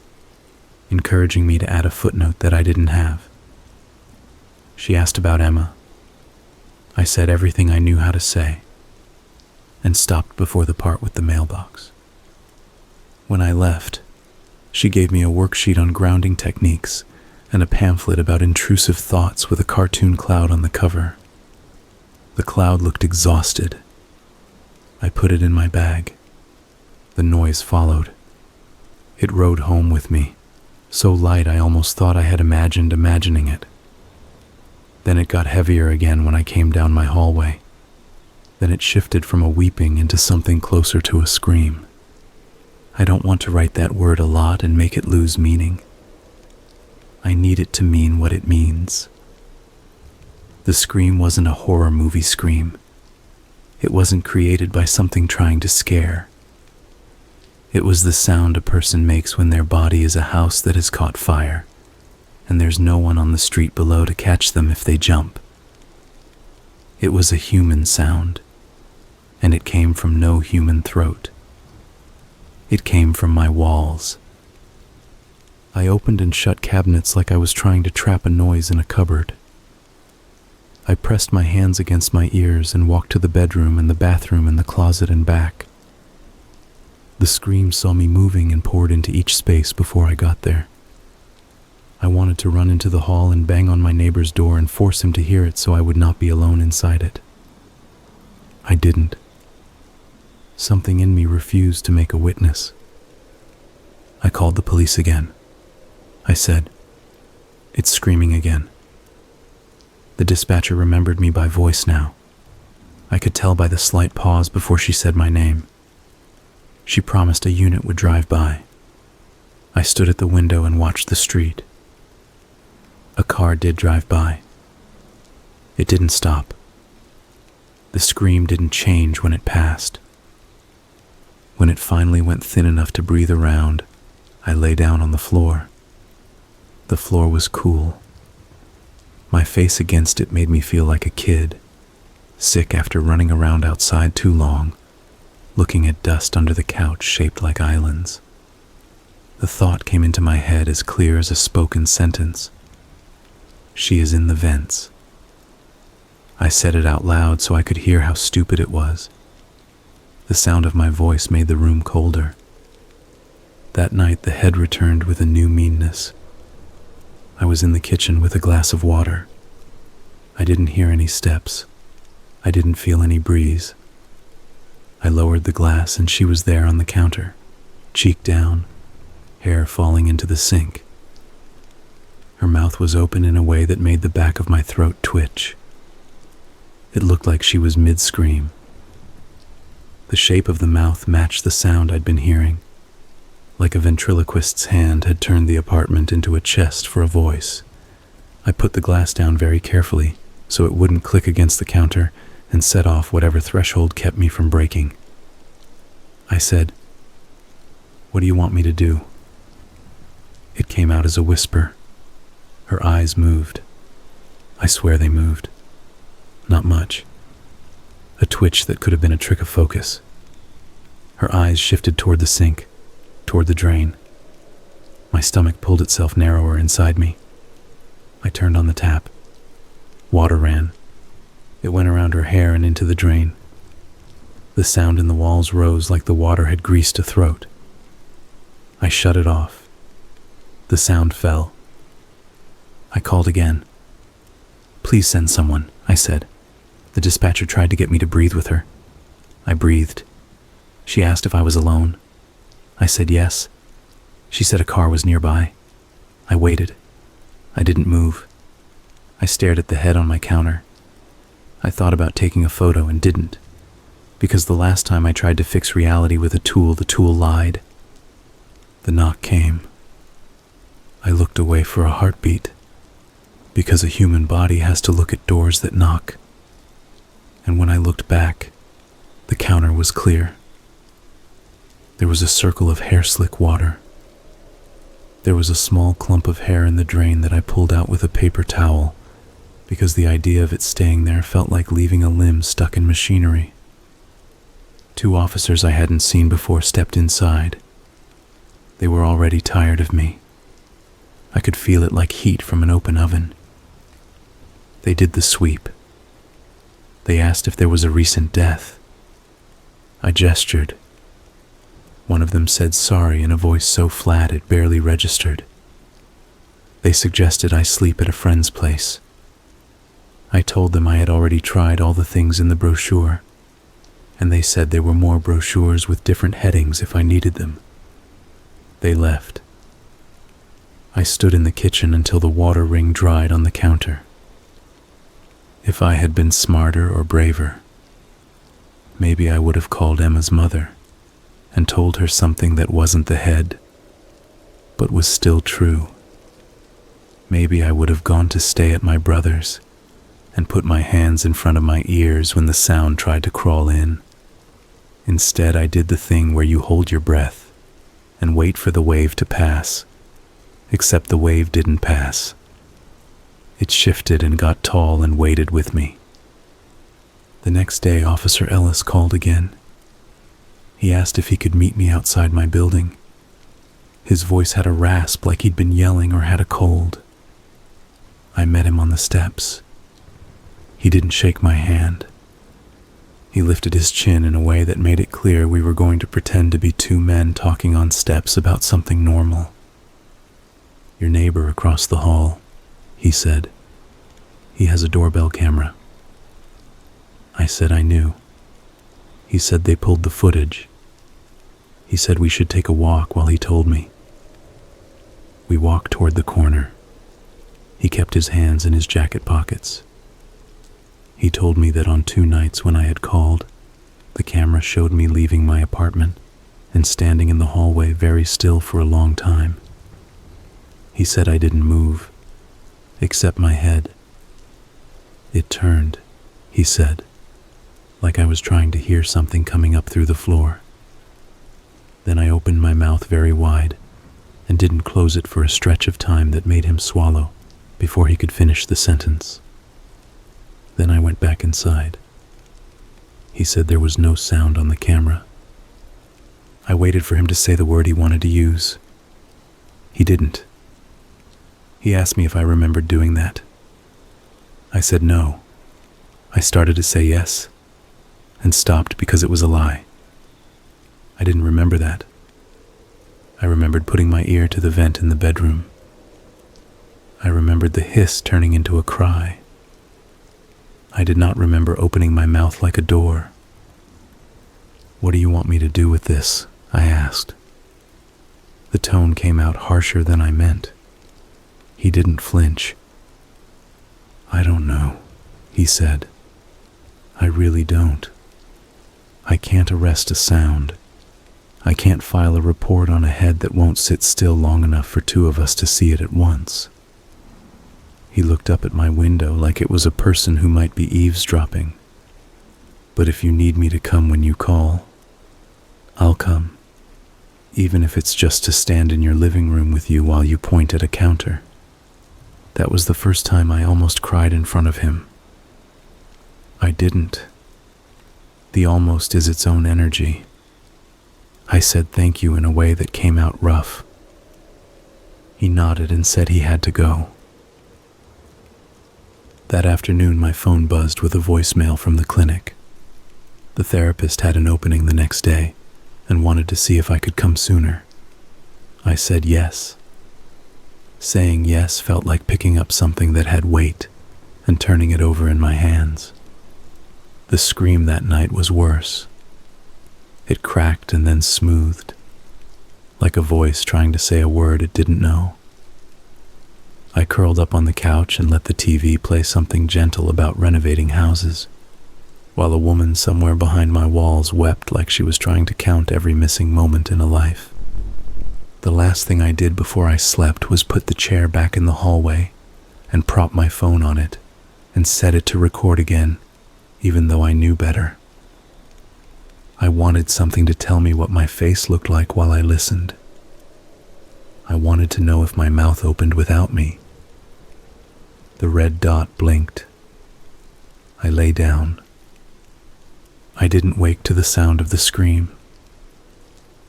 Speaker 1: encouraging me to add a footnote that I didn't have. She asked about Emma. I said everything I knew how to say, and stopped before the part with the mailbox. When I left, she gave me a worksheet on grounding techniques and a pamphlet about intrusive thoughts with a cartoon cloud on the cover. The cloud looked exhausted. I put it in my bag. The noise followed. It rode home with me, so light I almost thought I had imagined imagining it. Then it got heavier again when I came down my hallway. Then it shifted from a weeping into something closer to a scream. I don't want to write that word a lot and make it lose meaning. I need it to mean what it means. The scream wasn't a horror movie scream. It wasn't created by something trying to scare. It was the sound a person makes when their body is a house that has caught fire, and there's no one on the street below to catch them if they jump. It was a human sound, and it came from no human throat. It came from my walls. I opened and shut cabinets like I was trying to trap a noise in a cupboard. I pressed my hands against my ears and walked to the bedroom and the bathroom and the closet and back. The scream saw me moving and poured into each space before I got there. I wanted to run into the hall and bang on my neighbor's door and force him to hear it so I would not be alone inside it. I didn't. Something in me refused to make a witness. I called the police again. I said, "It's screaming again." The dispatcher remembered me by voice now. I could tell by the slight pause before she said my name. She promised a unit would drive by. I stood at the window and watched the street. A car did drive by. It didn't stop. The scream didn't change when it passed. When it finally went thin enough to breathe around, I lay down on the floor. The floor was cool. My face against it made me feel like a kid, sick after running around outside too long, looking at dust under the couch shaped like islands. The thought came into my head as clear as a spoken sentence. She is in the vents. I said it out loud so I could hear how stupid it was. The sound of my voice made the room colder. That night the head returned with a new meanness. I was in the kitchen with a glass of water. I didn't hear any steps. I didn't feel any breeze. I lowered the glass and she was there on the counter, cheek down, hair falling into the sink. Her mouth was open in a way that made the back of my throat twitch. It looked like she was mid-scream. The shape of the mouth matched the sound I'd been hearing, like a ventriloquist's hand had turned the apartment into a chest for a voice. I put the glass down very carefully so it wouldn't click against the counter and set off whatever threshold kept me from breaking. I said, "What do you want me to do?" It came out as a whisper. Her eyes moved. I swear they moved. Not much. A twitch that could have been a trick of focus. Her eyes shifted toward the sink, toward the drain. My stomach pulled itself narrower inside me. I turned on the tap. Water ran. It went around her hair and into the drain. The sound in the walls rose like the water had greased a throat. I shut it off. The sound fell. I called again. "Please send someone," I said. The dispatcher tried to get me to breathe with her. I breathed. She asked if I was alone. I said yes. She said a car was nearby. I waited. I didn't move. I stared at the head on my counter. I thought about taking a photo and didn't, because the last time I tried to fix reality with a tool, the tool lied. The knock came. I looked away for a heartbeat, because a human body has to look at doors that knock. And when I looked back, the counter was clear. There was a circle of hair-slick water. There was a small clump of hair in the drain that I pulled out with a paper towel, because the idea of it staying there felt like leaving a limb stuck in machinery. 2 officers I hadn't seen before stepped inside. They were already tired of me. I could feel it like heat from an open oven. They did the sweep. They asked if there was a recent death. I gestured. One of them said sorry in a voice so flat it barely registered. They suggested I sleep at a friend's place. I told them I had already tried all the things in the brochure, and they said there were more brochures with different headings if I needed them. They left. I stood in the kitchen until the water ring dried on the counter. If I had been smarter or braver, maybe I would have called Emma's mother and told her something that wasn't the head, but was still true. Maybe I would have gone to stay at my brother's and put my hands in front of my ears when the sound tried to crawl in. Instead, I did the thing where you hold your breath and wait for the wave to pass, except the wave didn't pass. It shifted and got tall and waited with me. The next day, Officer Ellis called again. He asked if he could meet me outside my building. His voice had a rasp like he'd been yelling or had a cold. I met him on the steps. He didn't shake my hand. He lifted his chin in a way that made it clear we were going to pretend to be 2 men talking on steps about something normal. "Your neighbor across the hall," he said. "He has a doorbell camera." I said I knew. He said they pulled the footage. He said we should take a walk while he told me. We walked toward the corner. He kept his hands in his jacket pockets. He told me that on 2 nights when I had called, the camera showed me leaving my apartment and standing in the hallway very still for a long time. He said I didn't move, except my head. It turned, he said, like I was trying to hear something coming up through the floor. Then I opened my mouth very wide and didn't close it for a stretch of time that made him swallow before he could finish the sentence. Then I went back inside. He said there was no sound on the camera. I waited for him to say the word he wanted to use. He didn't. He asked me if I remembered doing that. I said no. I started to say yes, and stopped because it was a lie. I didn't remember that. I remembered putting my ear to the vent in the bedroom. I remembered the hiss turning into a cry. I did not remember opening my mouth like a door. "What do you want me to do with this?" I asked. The tone came out harsher than I meant. He didn't flinch. "I don't know," he said. "I really don't. I can't arrest a sound. I can't file a report on a head that won't sit still long enough for 2 of us to see it at once." He looked up at my window like it was a person who might be eavesdropping. "But if you need me to come when you call, I'll come, even if it's just to stand in your living room with you while you point at a counter." That was the first time I almost cried in front of him. I didn't. The almost is its own energy. I said thank you in a way that came out rough. He nodded and said he had to go. That afternoon, my phone buzzed with a voicemail from the clinic. The therapist had an opening the next day and wanted to see if I could come sooner. I said yes. Saying yes felt like picking up something that had weight and turning it over in my hands. The scream that night was worse. It cracked and then smoothed, like a voice trying to say a word it didn't know. I curled up on the couch and let the TV play something gentle about renovating houses, while a woman somewhere behind my walls wept like she was trying to count every missing moment in a life. The last thing I did before I slept was put the chair back in the hallway and prop my phone on it and set it to record again, even though I knew better. I wanted something to tell me what my face looked like while I listened. I wanted to know if my mouth opened without me. The red dot blinked. I lay down. I didn't wake to the sound of the scream.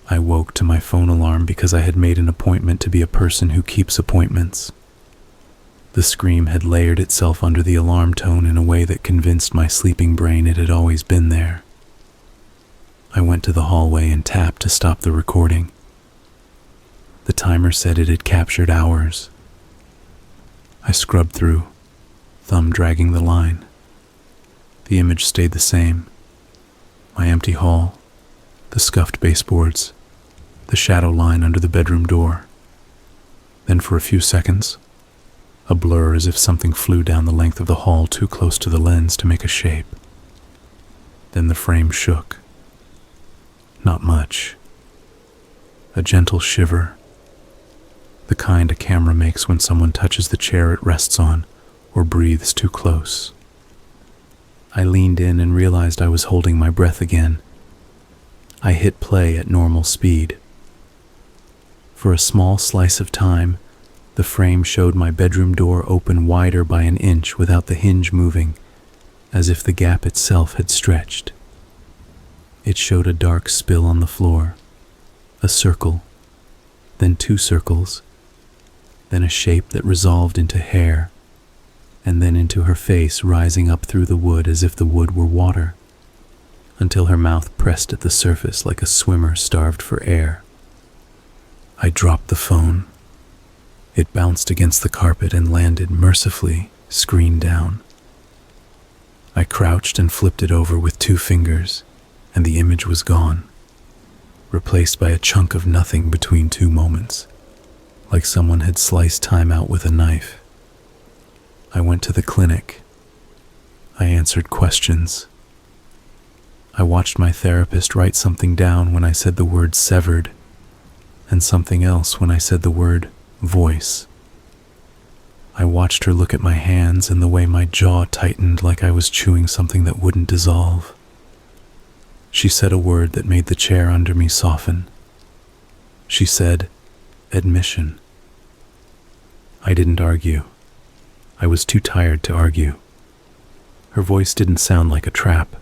Speaker 1: I woke to my phone alarm because I had made an appointment to be a person who keeps appointments. The scream had layered itself under the alarm tone in a way that convinced my sleeping brain it had always been there. I went to the hallway and tapped to stop the recording. The timer said it had captured hours. I scrubbed through, thumb dragging the line. The image stayed the same. My empty hall, the scuffed baseboards, the shadow line under the bedroom door. Then for a few seconds, a blur as if something flew down the length of the hall too close to the lens to make a shape. Then the frame shook. Not much. A gentle shiver. The kind a camera makes when someone touches the chair it rests on or breathes too close. I leaned in and realized I was holding my breath again. I hit play at normal speed. For a small slice of time, the frame showed my bedroom door open wider by an inch without the hinge moving, as if the gap itself had stretched. It showed a dark spill on the floor, a circle, then two circles, then a shape that resolved into hair, and then into her face rising up through the wood as if the wood were water, until her mouth pressed at the surface like a swimmer starved for air. I dropped the phone. It bounced against the carpet and landed mercifully, screen down. I crouched and flipped it over with 2 fingers, and the image was gone, replaced by a chunk of nothing between 2 moments, like someone had sliced time out with a knife. I went to the clinic. I answered questions. I watched my therapist write something down when I said the word severed, and something else when I said the word voice. I watched her look at my hands and the way my jaw tightened like I was chewing something that wouldn't dissolve. She said a word that made the chair under me soften. She said, admission. I didn't argue. I was too tired to argue. Her voice didn't sound like a trap.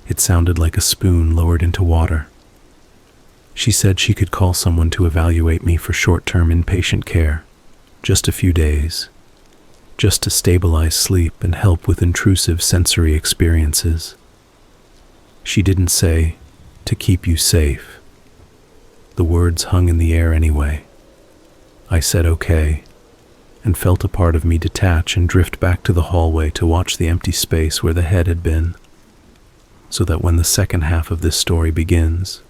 Speaker 1: It sounded like a spoon lowered into water. She said she could call someone to evaluate me for short-term inpatient care, just a few days, just to stabilize sleep and help with intrusive sensory experiences. She didn't say, to keep you safe. The words hung in the air anyway. I said okay, and felt a part of me detach and drift back to the hallway to watch the empty space where the head had been, so that when the second half of this story begins,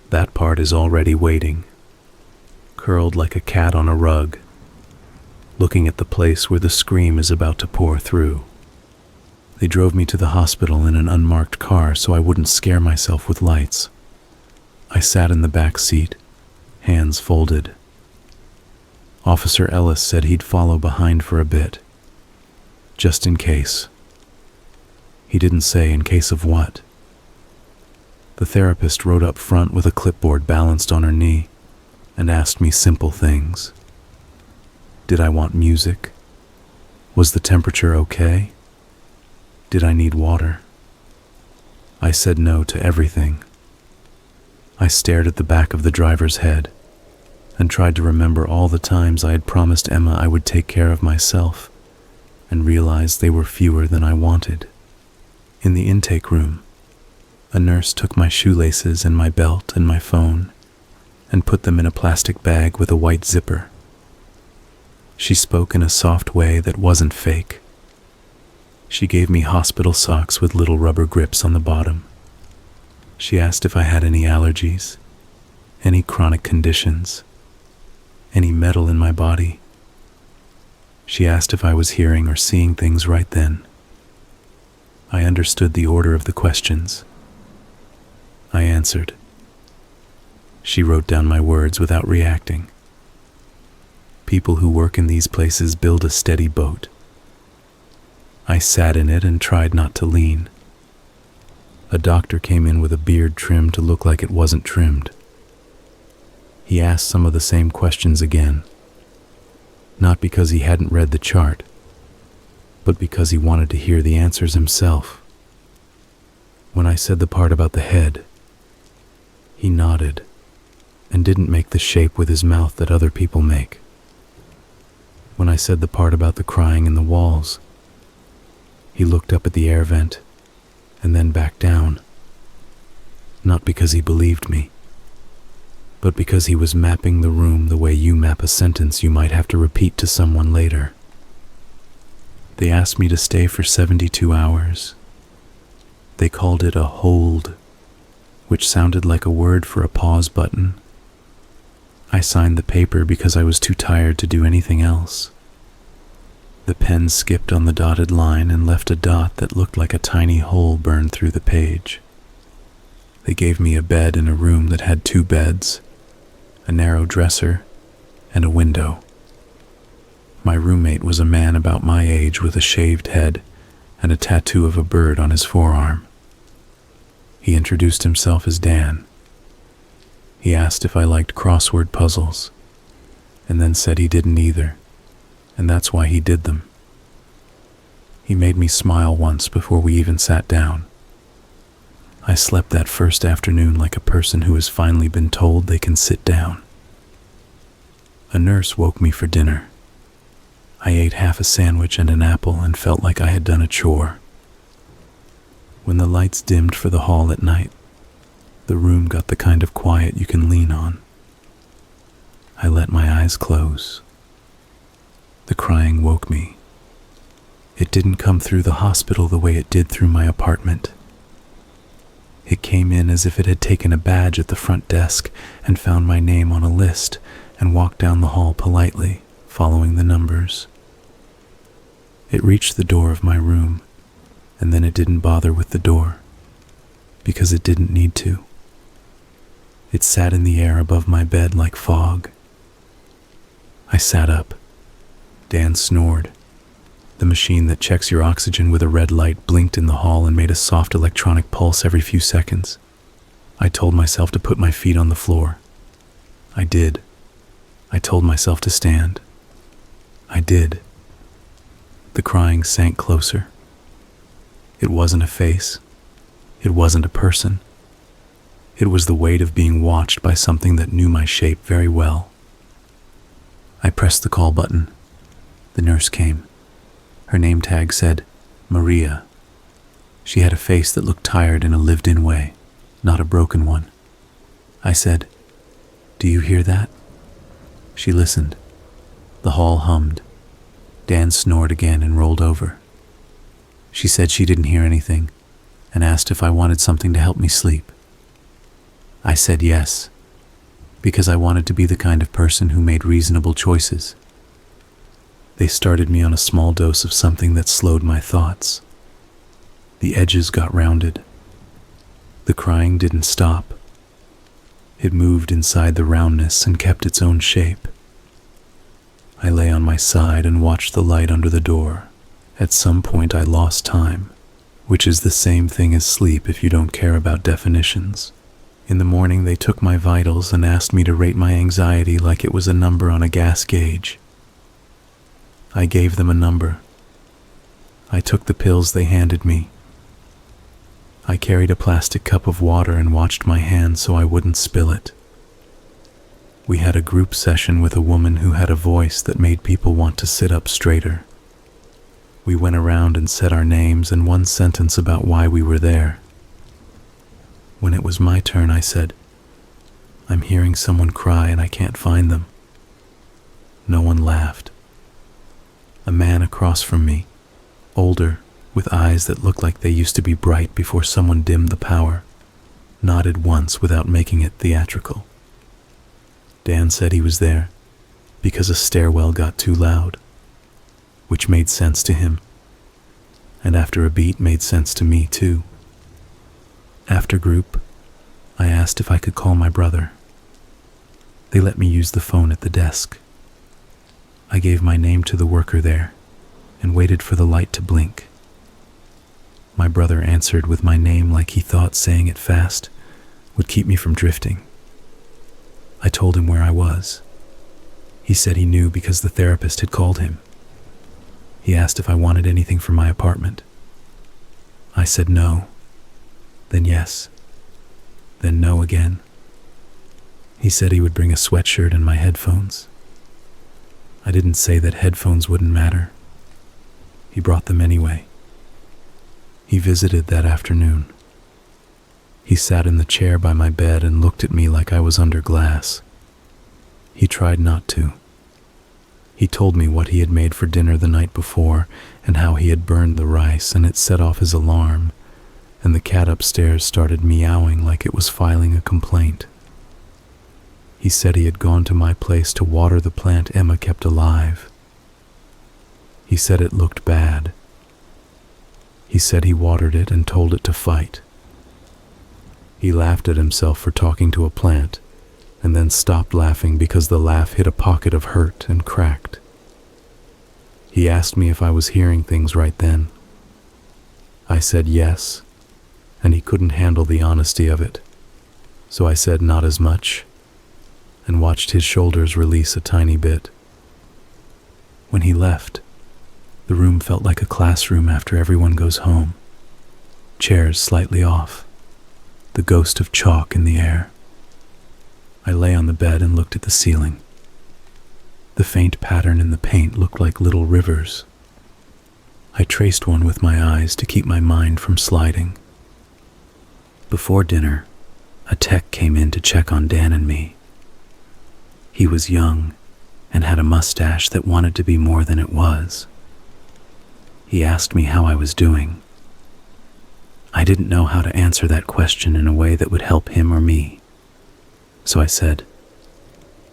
Speaker 1: that part is already waiting, curled like a cat on a rug, looking at the place where the scream is about to pour through. They drove me to the hospital in an unmarked car so I wouldn't scare myself with lights. I sat in the back seat, hands folded. Officer Ellis said he'd follow behind for a bit, just in case. He didn't say in case of what. The therapist rode up front with a clipboard balanced on her knee and asked me simple things. Did I want music? Was the temperature okay? Did I need water? I said no to everything. I stared at the back of the driver's head and tried to remember all the times I had promised Emma I would take care of myself, and realized they were fewer than I wanted. In the intake room, a nurse took my shoelaces and my belt and my phone and put them in a plastic bag with a white zipper. She spoke in a soft way that wasn't fake. She gave me hospital socks with little rubber grips on the bottom. She asked if I had any allergies, any chronic conditions, any metal in my body. She asked if I was hearing or seeing things right then. I understood the order of the questions. I answered. She wrote down my words without reacting. People who work in these places build a steady boat. I sat in it and tried not to lean. A doctor came in with a beard trimmed to look like it wasn't trimmed. He asked some of the same questions again, not because he hadn't read the chart, but because he wanted to hear the answers himself. When I said the part about the head, he nodded and didn't make the shape with his mouth that other people make. When I said the part about the crying in the walls, he looked up at the air vent and then back down, not because he believed me, but because he was mapping the room the way you map a sentence you might have to repeat to someone later. They asked me to stay for 72 hours. They called it a hold, which sounded like a word for a pause button. I signed the paper because I was too tired to do anything else. The pen skipped on the dotted line and left a dot that looked like a tiny hole burned through the page. They gave me a bed in a room that had 2 beds, a narrow dresser, and a window. My roommate was a man about my age with a shaved head and a tattoo of a bird on his forearm. He introduced himself as Dan. He asked if I liked crossword puzzles, and then said he didn't either, and that's why he did them. He made me smile once before we even sat down. I slept that first afternoon like a person who has finally been told they can sit down. A nurse woke me for dinner. I ate half a sandwich and an apple and felt like I had done a chore. When the lights dimmed for the hall at night, the room got the kind of quiet you can lean on. I let my eyes close. The crying woke me. It didn't come through the hospital the way it did through my apartment. It came in as if it had taken a badge at the front desk and found my name on a list and walked down the hall politely, following the numbers. It reached the door of my room, and then it didn't bother with the door, because it didn't need to. It sat in the air above my bed like fog. I sat up. Dan snored. The machine that checks your oxygen with a red light blinked in the hall and made a soft electronic pulse every few seconds. I told myself to put my feet on the floor. I did. I told myself to stand. I did. The crying sank closer. It wasn't a face. It wasn't a person. It was the weight of being watched by something that knew my shape very well. I pressed the call button. The nurse came. Her name tag said, Maria. She had a face that looked tired in a lived-in way, not a broken one. I said, "Do you hear that?" She listened. The hall hummed. Dan snored again and rolled over. She said she didn't hear anything and asked if I wanted something to help me sleep. I said yes, because I wanted to be the kind of person who made reasonable choices. They started me on a small dose of something that slowed my thoughts. The edges got rounded. The crying didn't stop. It moved inside the roundness and kept its own shape. I lay on my side and watched the light under the door. At some point I lost time, which is the same thing as sleep if you don't care about definitions. In the morning they took my vitals and asked me to rate my anxiety like it was a number on a gas gauge. I gave them a number. I took the pills they handed me. I carried a plastic cup of water and watched my hand so I wouldn't spill it. We had a group session with a woman who had a voice that made people want to sit up straighter. We went around and said our names and one sentence about why we were there. When it was my turn, I said, "I'm hearing someone cry and I can't find them." No one laughed. A man across from me, older, with eyes that looked like they used to be bright before someone dimmed the power, nodded once without making it theatrical. Dan said he was there because a stairwell got too loud, which made sense to him, and after a beat made sense to me too. After group, I asked if I could call my brother. They let me use the phone at the desk. I gave my name to the worker there and waited for the light to blink. My brother answered with my name like he thought saying it fast would keep me from drifting. I told him where I was. He said he knew because the therapist had called him. He asked if I wanted anything from my apartment. I said no, then yes, then no again. He said he would bring a sweatshirt and my headphones. I didn't say that headphones wouldn't matter. He brought them anyway. He visited that afternoon. He sat in the chair by my bed and looked at me like I was under glass. He tried not to. He told me what he had made for dinner the night before and how he had burned the rice and it set off his alarm, and the cat upstairs started meowing like it was filing a complaint. He said he had gone to my place to water the plant Emma kept alive. He said it looked bad. He said he watered it and told it to fight. He laughed at himself for talking to a plant, and then stopped laughing because the laugh hit a pocket of hurt and cracked. He asked me if I was hearing things right then. I said yes, and he couldn't handle the honesty of it, so I said not as much, and watched his shoulders release a tiny bit. When he left, the room felt like a classroom after everyone goes home. Chairs slightly off, the ghost of chalk in the air. I lay on the bed and looked at the ceiling. The faint pattern in the paint looked like little rivers. I traced one with my eyes to keep my mind from sliding. Before dinner, a tech came in to check on Dan and me. He was young and had a mustache that wanted to be more than it was. He asked me how I was doing. I didn't know how to answer that question in a way that would help him or me. So I said,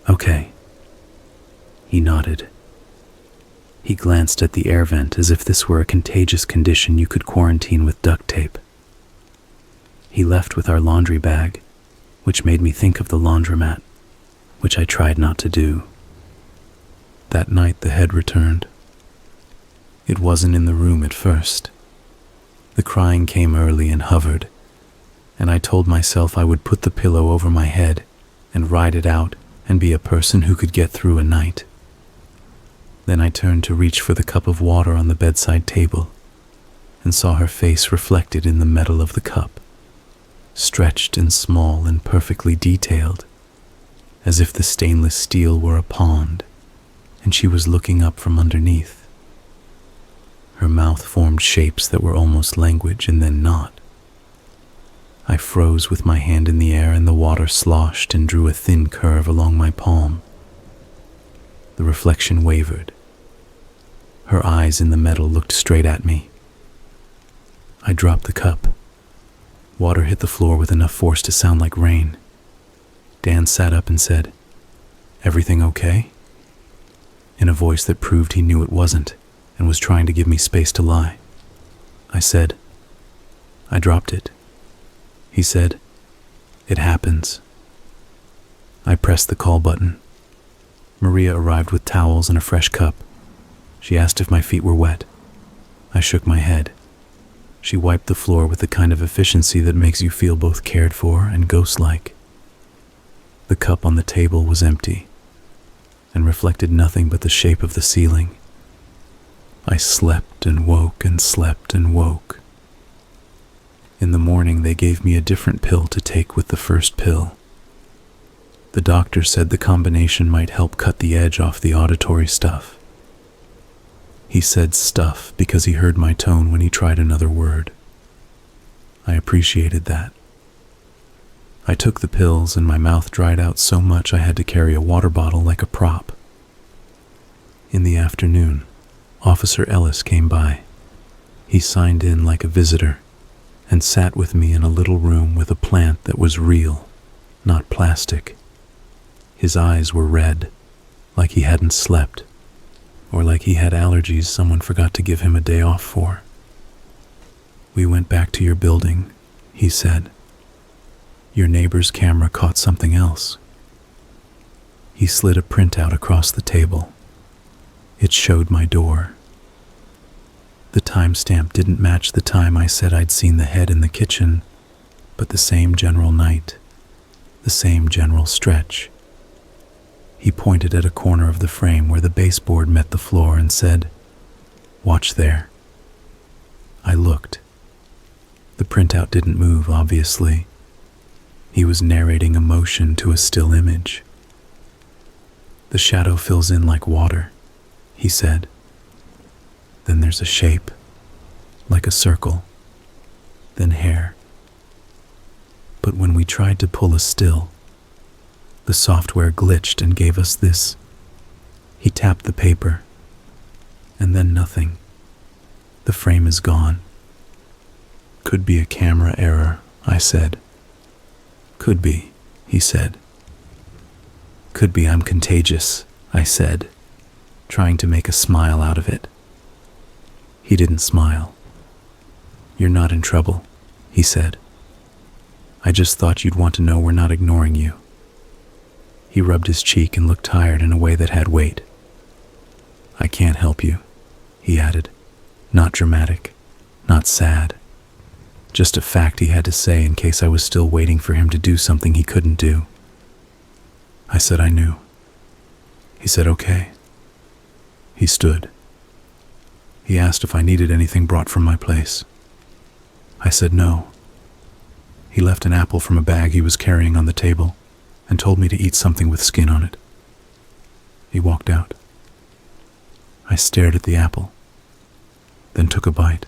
Speaker 1: "Okay." He nodded. He glanced at the air vent as if this were a contagious condition you could quarantine with duct tape. He left with our laundry bag, which made me think of the laundromat, which I tried not to do. That night the head returned. It wasn't in the room at first. The crying came early and hovered, and I told myself I would put the pillow over my head and ride it out and be a person who could get through a night. Then I turned to reach for the cup of water on the bedside table and saw her face reflected in the metal of the cup, stretched and small and perfectly detailed, as if the stainless steel were a pond and she was looking up from underneath. Her mouth formed shapes that were almost language and then not. I froze with my hand in the air and the water sloshed and drew a thin curve along my palm. The reflection wavered. Her eyes in the metal looked straight at me. I dropped the cup. Water hit the floor with enough force to sound like rain. Dan sat up and said, "Everything okay?" in a voice that proved he knew it wasn't and was trying to give me space to lie. I said, "I dropped it." He said, "It happens." I pressed the call button. Maria arrived with towels and a fresh cup. She asked if my feet were wet. I shook my head. She wiped the floor with the kind of efficiency that makes you feel both cared for and ghost-like. The cup on the table was empty and reflected nothing but the shape of the ceiling. I slept and woke and slept and woke. In the morning, they gave me a different pill to take with the first pill. The doctor said the combination might help cut the edge off the auditory stuff. He said stuff because he heard my tone when he tried another word. I appreciated that. I took the pills and my mouth dried out so much I had to carry a water bottle like a prop. In the afternoon, Officer Ellis came by. He signed in like a visitor and sat with me in a little room with a plant that was real, not plastic. His eyes were red, like he hadn't slept, or like he had allergies someone forgot to give him a day off for. "We went back to your building," he said. "Your neighbor's camera caught something else." He slid a printout across the table. It showed my door. The timestamp didn't match the time I said I'd seen the head in the kitchen, but the same general night, the same general stretch. He pointed at a corner of the frame where the baseboard met the floor and said, "Watch there." I looked. The printout didn't move, obviously. He was narrating emotion to a still image. "The shadow fills in like water," he said. "Then there's a shape, like a circle, then hair. But when we tried to pull a still, the software glitched and gave us this." He tapped the paper, and then nothing. "The frame is gone." "Could be a camera error," I said. "Could be," he said. "Could be I'm contagious," I said, trying to make a smile out of it. He didn't smile. "You're not in trouble," he said. "I just thought you'd want to know we're not ignoring you." He rubbed his cheek and looked tired in a way that had weight. "I can't help you," he added. Not dramatic, not sad. Just a fact he had to say in case I was still waiting for him to do something he couldn't do. I said I knew. He said okay. He stood. He asked if I needed anything brought from my place. I said no. He left an apple from a bag he was carrying on the table and told me to eat something with skin on it. He walked out. I stared at the apple, then took a bite.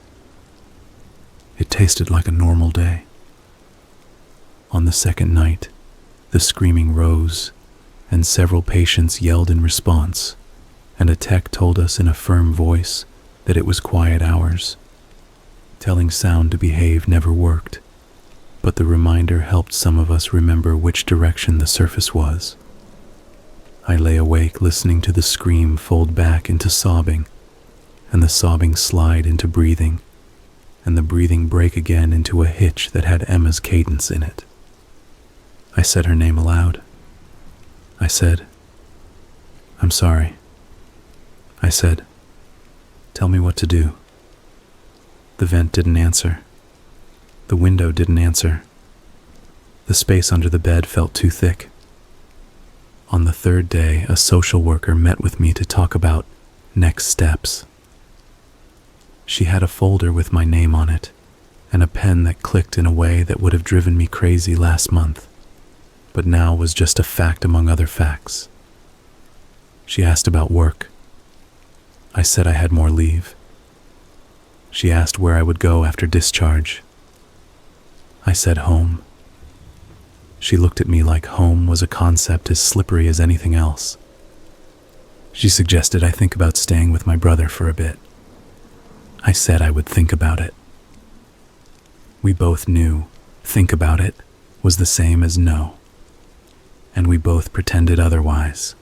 Speaker 1: It tasted like a normal day. On the second night, the screaming rose, and several patients yelled in response, and a tech told us in a firm voice that it was quiet hours. Telling sound to behave never worked, but the reminder helped some of us remember which direction the surface was. I lay awake listening to the scream fold back into sobbing, and the sobbing slide into breathing, and the breathing break again into a hitch that had Emma's cadence in it. I said her name aloud. I said, "I'm sorry." I said, "Tell me what to do." The vent didn't answer. The window didn't answer. The space under the bed felt too thick. On the third day, a social worker met with me to talk about next steps. She had a folder with my name on it, and a pen that clicked in a way that would have driven me crazy last month, but now was just a fact among other facts. She asked about work. I said I had more leave. She asked where I would go after discharge. I said home. She looked at me like home was a concept as slippery as anything else. She suggested I think about staying with my brother for a bit. I said I would think about it. We both knew think about it was the same as no, and we both pretended otherwise.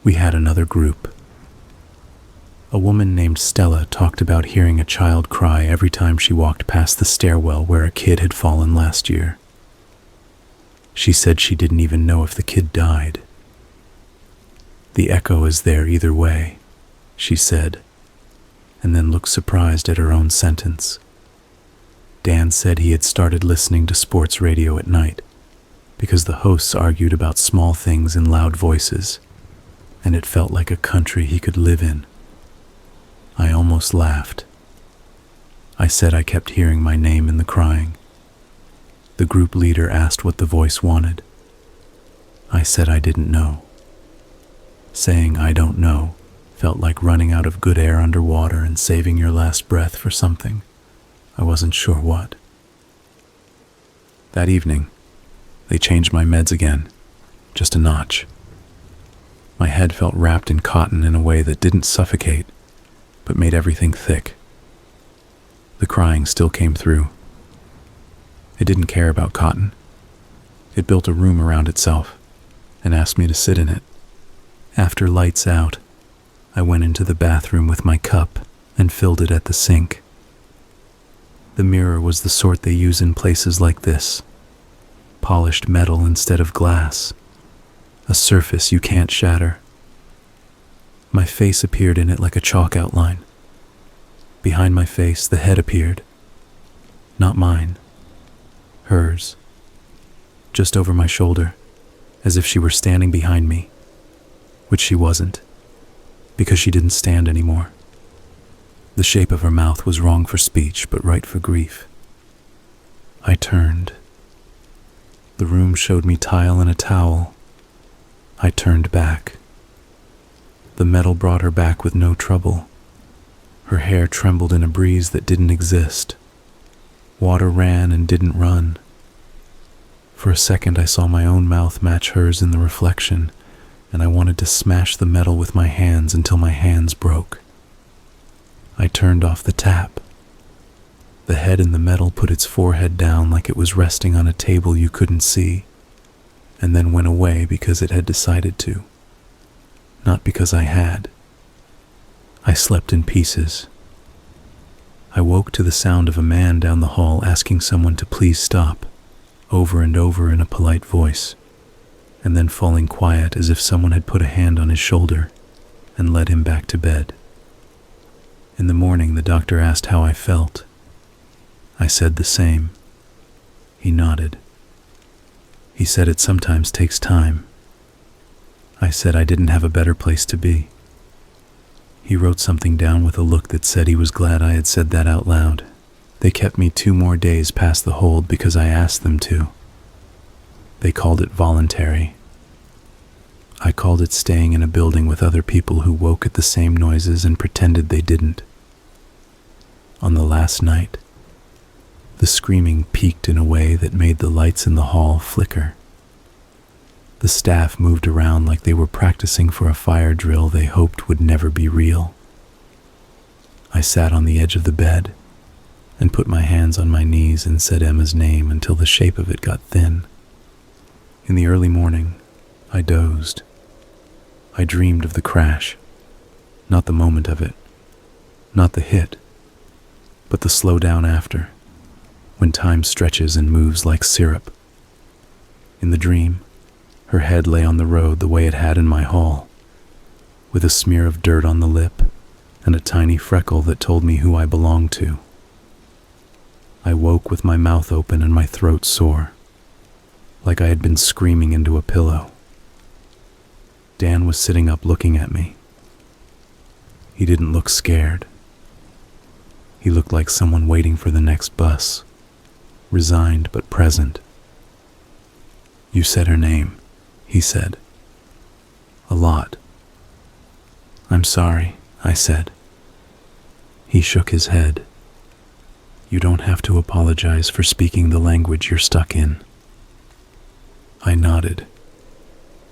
Speaker 1: We had another group. A woman named Stella talked about hearing a child cry every time she walked past the stairwell where a kid had fallen last year. She said she didn't even know if the kid died. "The echo is there either way," she said, and then looked surprised at her own sentence. Dan said he had started listening to sports radio at night because the hosts argued about small things in loud voices, and it felt like a country he could live in. I almost laughed. I said I kept hearing my name in the crying. The group leader asked what the voice wanted. I said I didn't know. Saying I don't know felt like running out of good air underwater and saving your last breath for something. I wasn't sure what. That evening, they changed my meds again, just a notch. My head felt wrapped in cotton in a way that didn't suffocate, but made everything thick. The crying still came through. It didn't care about cotton. It built a room around itself and asked me to sit in it. After lights out, I went into the bathroom with my cup and filled it at the sink. The mirror was the sort they use in places like this, polished metal instead of glass. a surface you can't shatter. My face appeared in it like a chalk outline. Behind my face, the head appeared. Not mine. Hers. Just over my shoulder, as if she were standing behind me, which she wasn't, because she didn't stand anymore. The shape of her mouth was wrong for speech, but right for grief. I turned. The room showed me tile and a towel. I turned back. The metal brought her back with no trouble. Her hair trembled in a breeze that didn't exist. Water ran and didn't run. For a second I saw my own mouth match hers in the reflection, and I wanted to smash the metal with my hands until my hands broke. I turned off the tap. The head in the metal put its forehead down like it was resting on a table you couldn't see, and then went away because it had decided to. Not because I had. I slept in pieces. I woke to the sound of a man down the hall asking someone to please stop, over and over in a polite voice, and then falling quiet as if someone had put a hand on his shoulder and led him back to bed. In the morning, the doctor asked how I felt. I said the same. He nodded. He said it sometimes takes time. I said I didn't have a better place to be. He wrote something down with a look that said he was glad I had said that out loud. They kept me 2 more days past the hold because I asked them to. They called it voluntary. I called it staying in a building with other people who woke at the same noises and pretended they didn't. On the last night, the screaming peaked in a way that made the lights in the hall flicker. The staff moved around like they were practicing for a fire drill they hoped would never be real. I sat on the edge of the bed and put my hands on my knees and said Emma's name until the shape of it got thin. In the early morning, I dozed. I dreamed of the crash, not the moment of it, not the hit, but the slowdown after, when time stretches and moves like syrup. In the dream, her head lay on the road the way it had in my hall, with a smear of dirt on the lip and a tiny freckle that told me who I belonged to. I woke with my mouth open and my throat sore, like I had been screaming into a pillow. Dan was sitting up looking at me. He didn't look scared. He looked like someone waiting for the next bus, resigned but present. "You said her name," he said. "A lot." "I'm sorry," I said. He shook his head. "You don't have to apologize for speaking the language you're stuck in." I nodded.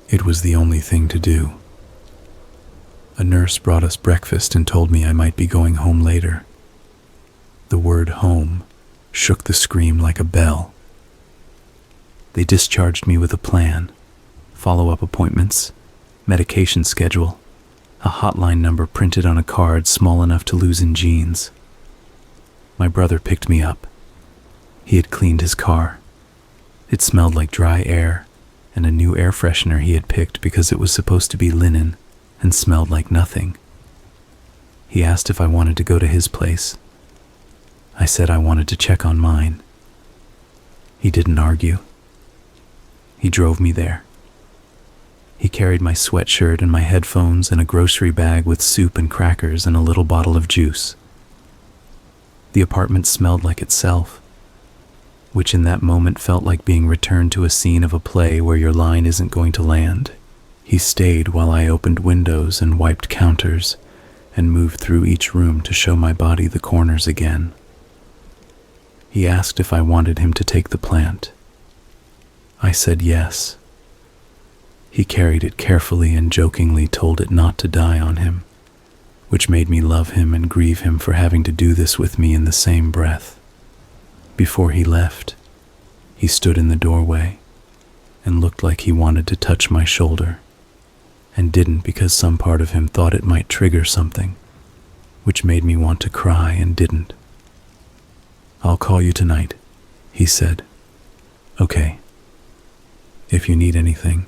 Speaker 1: It was the only thing to do. A nurse brought us breakfast and told me I might be going home later. The word home shook the scream like a bell. They discharged me with a plan, follow-up appointments, medication schedule, a hotline number printed on a card small enough to lose in jeans. My brother picked me up. He had cleaned his car. It smelled like dry air and a new air freshener he had picked because it was supposed to be linen and smelled like nothing. He asked if I wanted to go to his place. I said I wanted to check on mine. He didn't argue. He drove me there. He carried my sweatshirt and my headphones and a grocery bag with soup and crackers and a little bottle of juice. The apartment smelled like itself, which in that moment felt like being returned to a scene of a play where your line isn't going to land. He stayed while I opened windows and wiped counters and moved through each room to show my body the corners again. He asked if I wanted him to take the plant. I said yes. He carried it carefully and jokingly told it not to die on him, which made me love him and grieve him for having to do this with me in the same breath. Before he left, he stood in the doorway and looked like he wanted to touch my shoulder, and didn't because some part of him thought it might trigger something, which made me want to cry and didn't. "I'll call you tonight," he said. "Okay. If you need anything."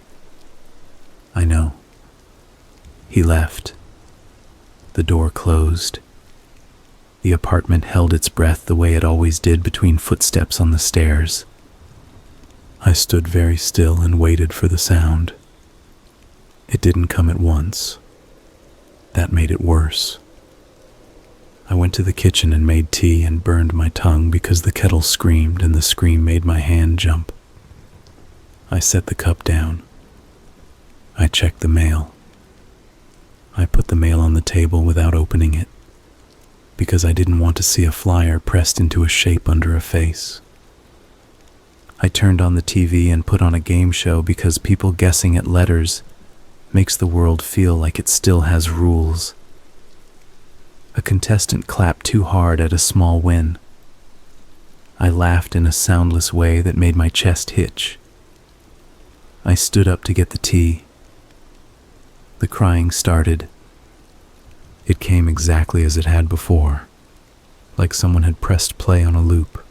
Speaker 1: I know. He left. The door closed. The apartment held its breath the way it always did between footsteps on the stairs. I stood very still and waited for the sound. It didn't come at once. That made it worse. I went to the kitchen and made tea and burned my tongue because the kettle screamed and the scream made my hand jump. I set the cup down. I checked the mail. I put the mail on the table without opening it, because I didn't want to see a flyer pressed into a shape under a face. I turned on the TV and put on a game show because people guessing at letters makes the world feel like it still has rules. A contestant clapped too hard at a small win. I laughed in a soundless way that made my chest hitch. I stood up to get the tea. The crying started. It came exactly as it had before, like someone had pressed play on a loop,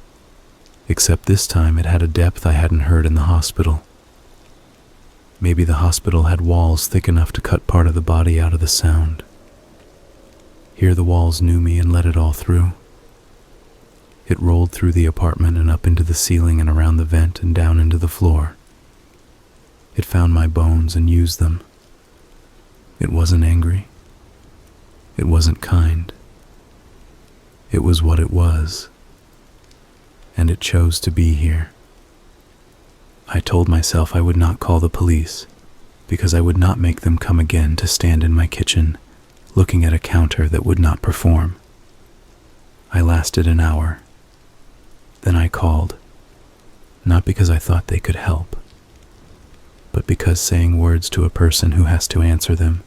Speaker 1: except this time it had a depth I hadn't heard in the hospital. Maybe the hospital had walls thick enough to cut part of the body out of the sound. Here the walls knew me and let it all through. It rolled through the apartment and up into the ceiling and around the vent and down into the floor. It found my bones and used them. It wasn't angry. It wasn't kind. It was what it was. And it chose to be here. I told myself I would not call the police, because I would not make them come again to stand in my kitchen, looking at a counter that would not perform. I lasted an hour. Then I called, not because I thought they could help, but because saying words to a person who has to answer them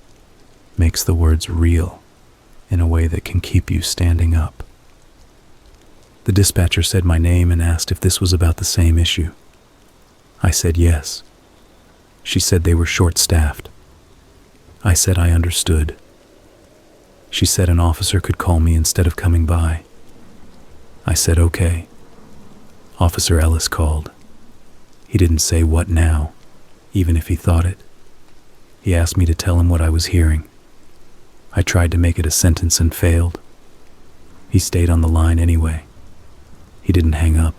Speaker 1: makes the words real in a way that can keep you standing up. The dispatcher said my name and asked if this was about the same issue. I said yes. She said they were short-staffed. I said I understood. She said an officer could call me instead of coming by. I said okay. Officer Ellis called. He didn't say what now, even if he thought it. He asked me to tell him what I was hearing. I tried to make it a sentence and failed. He stayed on the line anyway. He didn't hang up.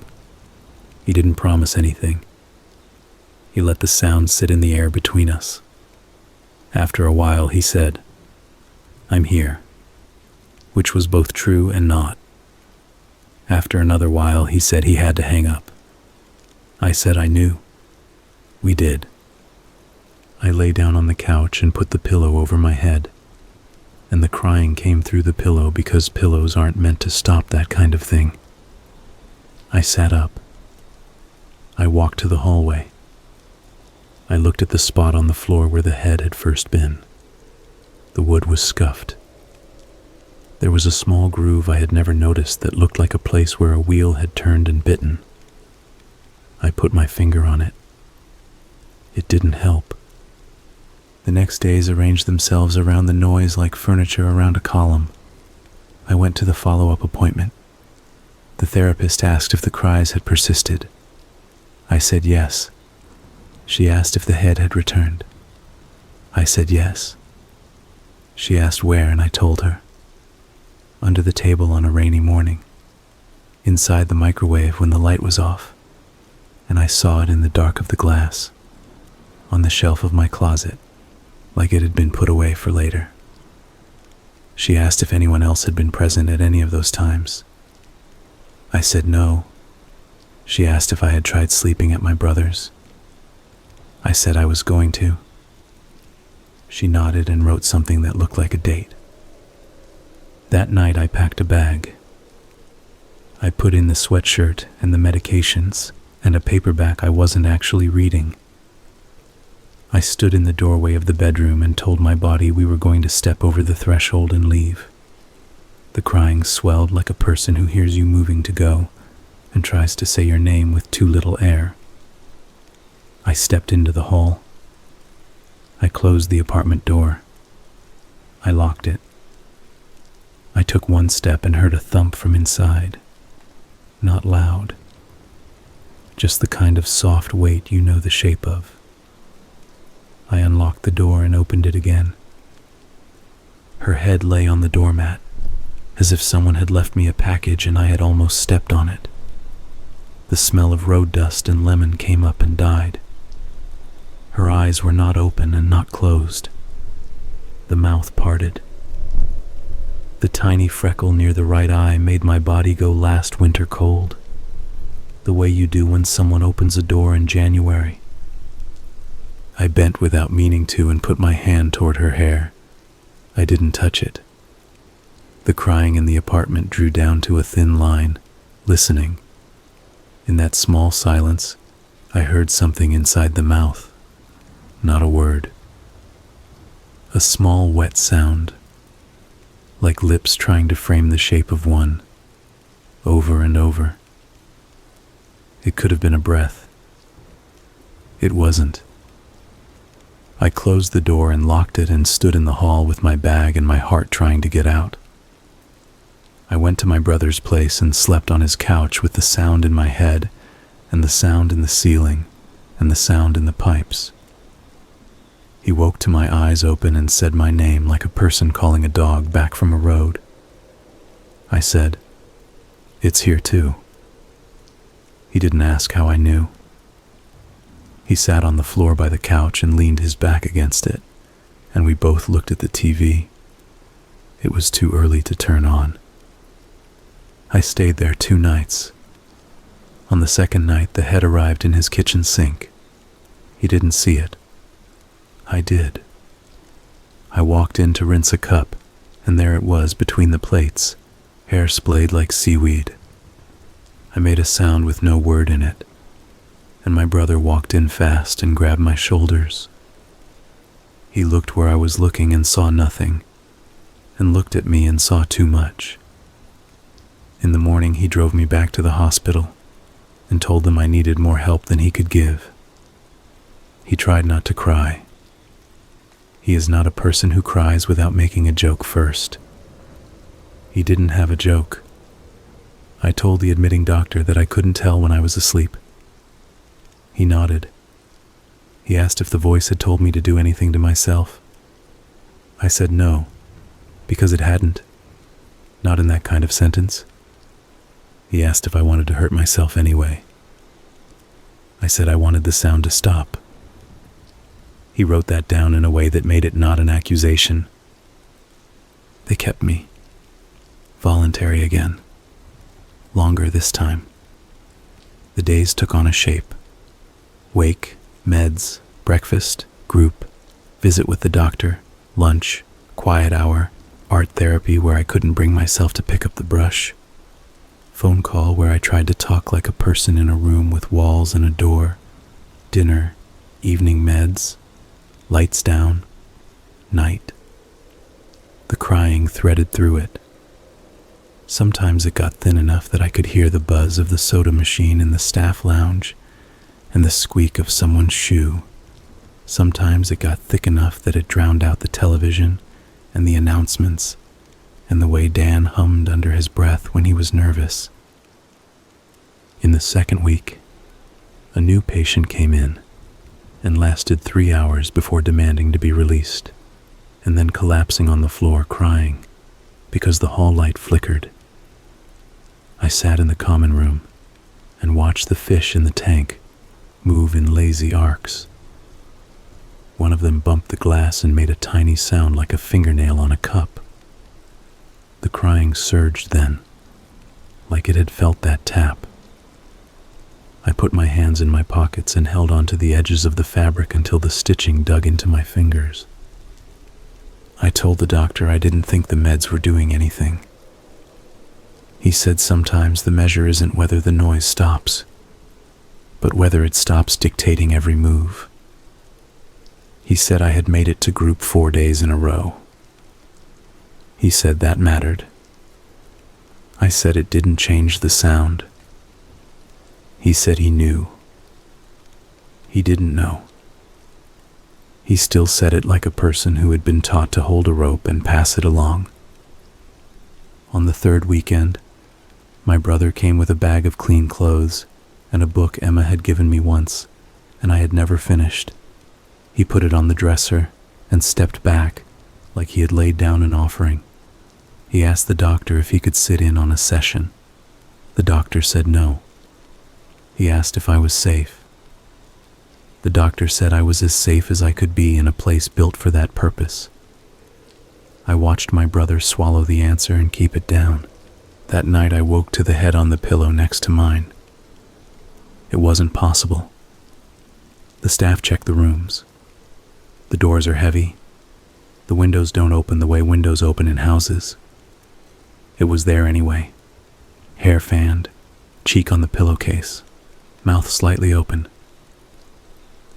Speaker 1: He didn't promise anything. He let the sound sit in the air between us. After a while, he said, "I'm here," which was both true and not. After another while, he said he had to hang up. I said I knew. We did. I lay down on the couch and put the pillow over my head, and the crying came through the pillow because pillows aren't meant to stop that kind of thing. I sat up. I walked to the hallway. I looked at the spot on the floor where the head had first been. The wood was scuffed. There was a small groove I had never noticed that looked like a place where a wheel had turned and bitten. I put my finger on it. It didn't help. The next days arranged themselves around the noise like furniture around a column. I went to the follow-up appointment. The therapist asked if the cries had persisted. I said yes. She asked if the head had returned. I said yes. She asked where, and I told her. Under the table on a rainy morning. Inside the microwave when the light was off. And I saw it in the dark of the glass. On the shelf of my closet, like it had been put away for later. She asked if anyone else had been present at any of those times. I said no. She asked if I had tried sleeping at my brother's. I said I was going to. She nodded and wrote something that looked like a date. That night I packed a bag. I put in the sweatshirt and the medications and a paperback I wasn't actually reading. I stood in the doorway of the bedroom and told my body we were going to step over the threshold and leave. The crying swelled like a person who hears you moving to go and tries to say your name with too little air. I stepped into the hall. I closed the apartment door. I locked it. I took one step and heard a thump from inside. Not loud. Just the kind of soft weight you know the shape of. I unlocked the door and opened it again. Her head lay on the doormat, as if someone had left me a package and I had almost stepped on it. The smell of road dust and lemon came up and died. Her eyes were not open and not closed. The mouth parted. The tiny freckle near the right eye made my body go last winter cold, the way you do when someone opens a door in January. I bent without meaning to and put my hand toward her hair. I didn't touch it. The crying in the apartment drew down to a thin line, listening. In that small silence, I heard something inside the mouth. Not a word. A small wet sound, like lips trying to frame the shape of one, over and over. It could have been a breath. It wasn't. I closed the door and locked it and stood in the hall with my bag and my heart trying to get out. I went to my brother's place and slept on his couch with the sound in my head and the sound in the ceiling and the sound in the pipes. He woke to my eyes open and said my name like a person calling a dog back from a road. I said, "It's here too." He didn't ask how I knew. He sat on the floor by the couch and leaned his back against it, and we both looked at the TV. It was too early to turn on. I stayed there 2 nights. On the second night, the head arrived in his kitchen sink. He didn't see it. I did. I walked in to rinse a cup, and there it was between the plates, hair splayed like seaweed. I made a sound with no word in it, and my brother walked in fast and grabbed my shoulders. He looked where I was looking and saw nothing, and looked at me and saw too much. In the morning, he drove me back to the hospital and told them I needed more help than he could give. He tried not to cry. He is not a person who cries without making a joke first. He didn't have a joke. I told the admitting doctor that I couldn't tell when I was asleep. He nodded. He asked if the voice had told me to do anything to myself. I said no, because it hadn't. Not in that kind of sentence. He asked if I wanted to hurt myself anyway. I said I wanted the sound to stop. He wrote that down in a way that made it not an accusation. They kept me. Voluntary again. Longer this time. The days took on a shape. Wake, meds, breakfast, group, visit with the doctor, lunch, quiet hour, art therapy where I couldn't bring myself to pick up the brush, phone call where I tried to talk like a person in a room with walls and a door, dinner, evening meds, lights down, night. The crying threaded through it. Sometimes it got thin enough that I could hear the buzz of the soda machine in the staff lounge and the squeak of someone's shoe. Sometimes it got thick enough that it drowned out the television and the announcements and the way Dan hummed under his breath when he was nervous. In the second week, a new patient came in and lasted 3 hours before demanding to be released, and then collapsing on the floor crying because the hall light flickered. I sat in the common room and watched the fish in the tank move in lazy arcs. One of them bumped the glass and made a tiny sound like a fingernail on a cup. The crying surged then, like it had felt that tap. I put my hands in my pockets and held onto the edges of the fabric until the stitching dug into my fingers. I told the doctor I didn't think the meds were doing anything. He said sometimes the measure isn't whether the noise stops, but whether it stops dictating every move. He said I had made it to group 4 days in a row. He said that mattered. I said it didn't change the sound. He said he knew. He didn't know. He still said it like a person who had been taught to hold a rope and pass it along. On the third weekend, my brother came with a bag of clean clothes and a book Emma had given me once, and I had never finished. He put it on the dresser and stepped back like he had laid down an offering. He asked the doctor if he could sit in on a session. The doctor said no. He asked if I was safe. The doctor said I was as safe as I could be in a place built for that purpose. I watched my brother swallow the answer and keep it down. That night I woke to the head on the pillow next to mine. It wasn't possible. The staff checked the rooms. The doors are heavy. The windows don't open the way windows open in houses. It was there anyway. Hair fanned, cheek on the pillowcase, mouth slightly open.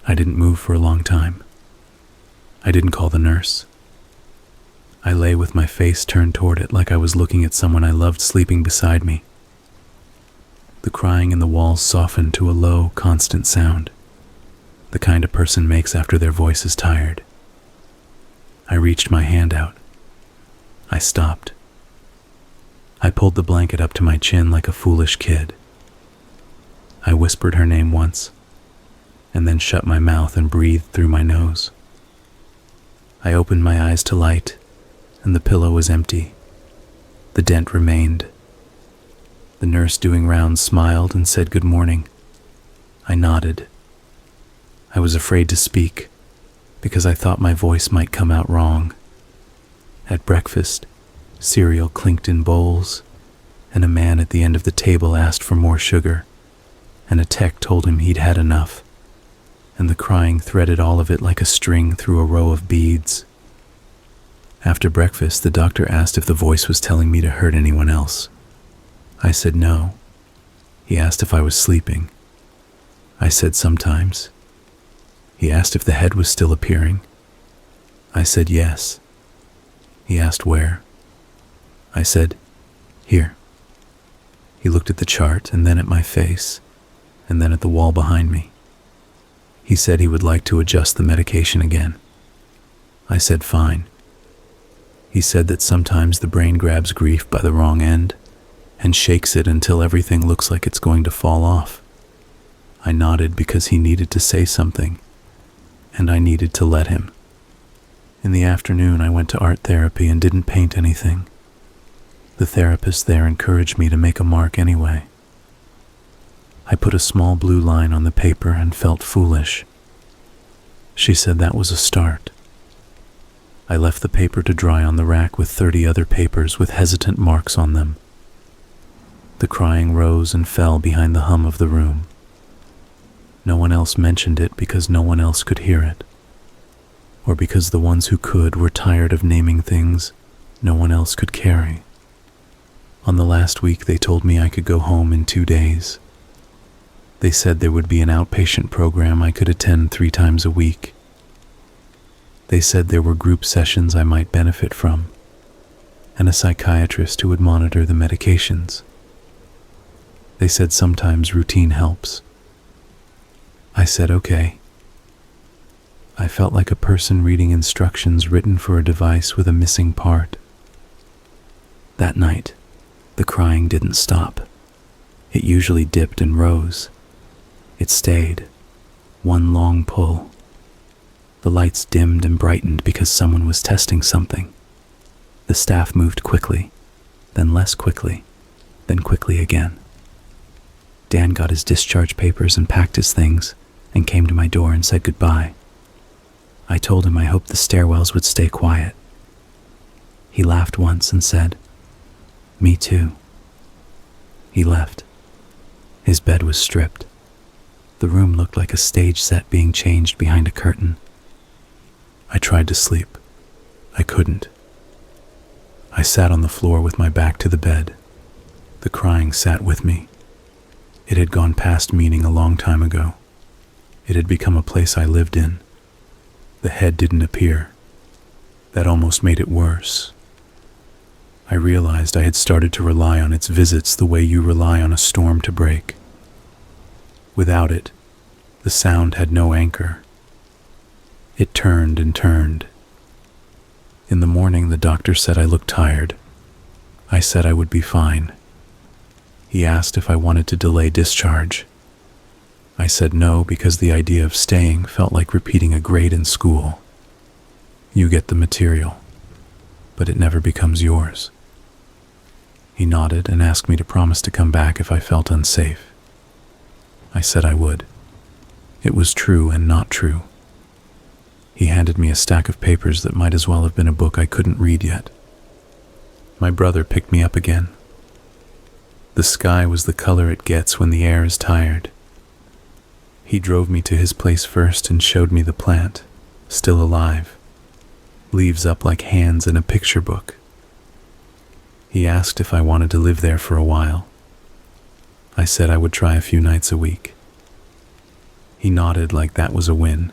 Speaker 1: I didn't move for a long time. I didn't call the nurse. I lay with my face turned toward it like I was looking at someone I loved sleeping beside me. The crying in the walls softened to a low, constant sound, the kind a person makes after their voice is tired. I reached my hand out. I stopped. I pulled the blanket up to my chin like a foolish kid. I whispered her name once, and then shut my mouth and breathed through my nose. I opened my eyes to light, and the pillow was empty. The dent remained. The nurse doing rounds smiled and said good morning. I nodded. I was afraid to speak, because I thought my voice might come out wrong. At breakfast, cereal clinked in bowls, and a man at the end of the table asked for more sugar, and a tech told him he'd had enough, and the crying threaded all of it like a string through a row of beads. After breakfast, the doctor asked if the voice was telling me to hurt anyone else. I said no. He asked if I was sleeping. I said sometimes. He asked if the head was still appearing. I said yes. He asked where. I said, here. He looked at the chart and then at my face, and then at the wall behind me. He said he would like to adjust the medication again. I said fine. He said that sometimes the brain grabs grief by the wrong end and shakes it until everything looks like it's going to fall off. I nodded because he needed to say something, and I needed to let him. In the afternoon, I went to art therapy and didn't paint anything. The therapist there encouraged me to make a mark anyway. I put a small blue line on the paper and felt foolish. She said that was a start. I left the paper to dry on the rack with 30 other papers with hesitant marks on them. The crying rose and fell behind the hum of the room. No one else mentioned it because no one else could hear it, or because the ones who could were tired of naming things no one else could carry. On the last week, they told me I could go home in 2 days. They said there would be an outpatient program I could attend 3 times a week. They said there were group sessions I might benefit from, and a psychiatrist who would monitor the medications. They said sometimes routine helps. I said okay. I felt like a person reading instructions written for a device with a missing part. That night, the crying didn't stop. It usually dipped and rose. It stayed. One long pull. The lights dimmed and brightened because someone was testing something. The staff moved quickly, then less quickly, then quickly again. Dan got his discharge papers and packed his things and came to my door and said goodbye. I told him I hoped the stairwells would stay quiet. He laughed once and said, "Me too." He left. His bed was stripped. The room looked like a stage set being changed behind a curtain. I tried to sleep. I couldn't. I sat on the floor with my back to the bed. The crying sat with me. It had gone past meaning a long time ago. It had become a place I lived in. The head didn't appear. That almost made it worse. I realized I had started to rely on its visits the way you rely on a storm to break. Without it, the sound had no anchor. It turned and turned. In the morning, the doctor said I looked tired. I said I would be fine. He asked if I wanted to delay discharge. I said no because the idea of staying felt like repeating a grade in school. You get the material, but it never becomes yours. He nodded and asked me to promise to come back if I felt unsafe. I said I would. It was true and not true. He handed me a stack of papers that might as well have been a book I couldn't read yet. My brother picked me up again. The sky was the color it gets when the air is tired. He drove me to his place first and showed me the plant, still alive, leaves up like hands in a picture book. He asked if I wanted to live there for a while. I said I would try a few nights a week. He nodded like that was a win.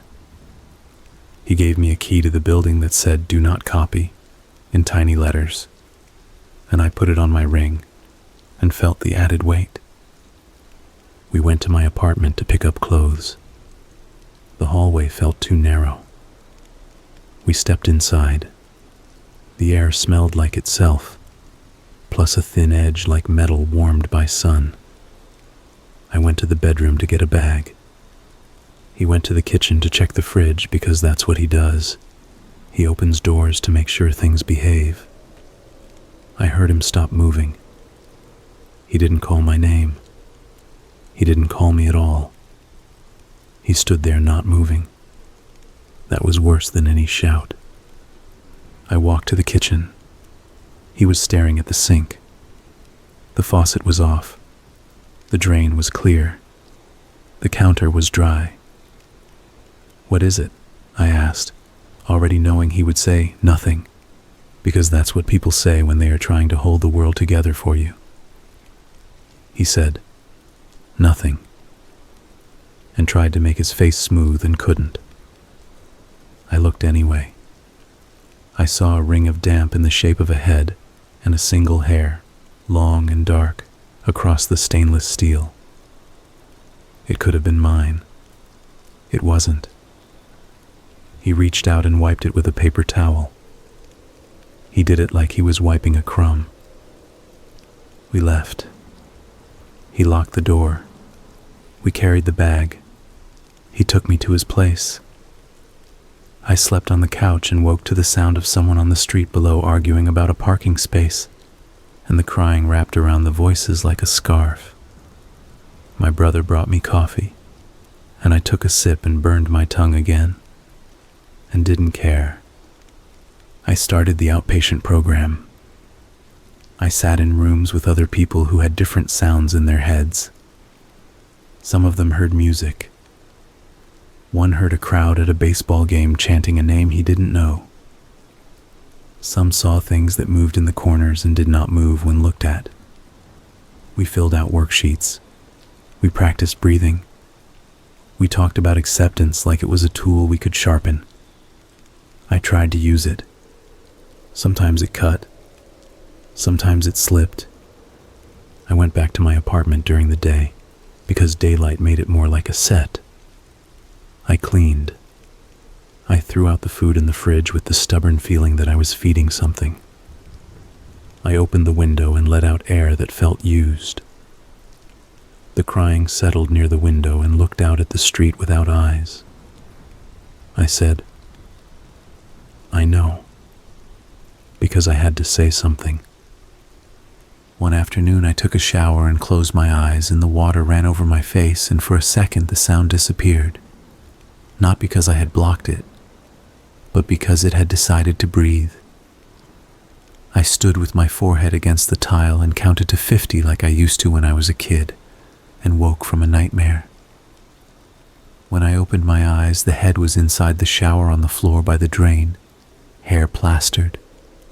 Speaker 1: He gave me a key to the building that said "Do not copy" in tiny letters, and I put it on my ring and felt the added weight. We went to my apartment to pick up clothes. The hallway felt too narrow. We stepped inside. The air smelled like itself, plus a thin edge like metal warmed by sun. I went to the bedroom to get a bag. He went to the kitchen to check the fridge because that's what he does. He opens doors to make sure things behave. I heard him stop moving. He didn't call my name. He didn't call me at all. He stood there not moving. That was worse than any shout. I walked to the kitchen. He was staring at the sink. The faucet was off. The drain was clear. The counter was dry. "What is it?" I asked, already knowing he would say nothing, because that's what people say when they are trying to hold the world together for you. He said, "Nothing," and tried to make his face smooth and couldn't. I looked anyway. I saw a ring of damp in the shape of a head and a single hair, long and dark, across the stainless steel. It could have been mine. It wasn't. He reached out and wiped it with a paper towel. He did it like he was wiping a crumb. We left. He locked the door. We carried the bag. He took me to his place. I slept on the couch and woke to the sound of someone on the street below arguing about a parking space, and the crying wrapped around the voices like a scarf. My brother brought me coffee, and I took a sip and burned my tongue again, and didn't care. I started the outpatient program. I sat in rooms with other people who had different sounds in their heads. Some of them heard music. One heard a crowd at a baseball game chanting a name he didn't know. Some saw things that moved in the corners and did not move when looked at. We filled out worksheets. We practiced breathing. We talked about acceptance like it was a tool we could sharpen. I tried to use it. Sometimes it cut. Sometimes it slipped. I went back to my apartment during the day because daylight made it more like a set. I cleaned. I threw out the food in the fridge with the stubborn feeling that I was feeding something. I opened the window and let out air that felt used. The crying settled near the window and looked out at the street without eyes. I said, "I know," because I had to say something. One afternoon I took a shower and closed my eyes and the water ran over my face, and for a second the sound disappeared. Not because I had blocked it, but because it had decided to breathe. I stood with my forehead against the tile and counted to 50 like I used to when I was a kid, and woke from a nightmare. When I opened my eyes, the head was inside the shower on the floor by the drain, hair plastered,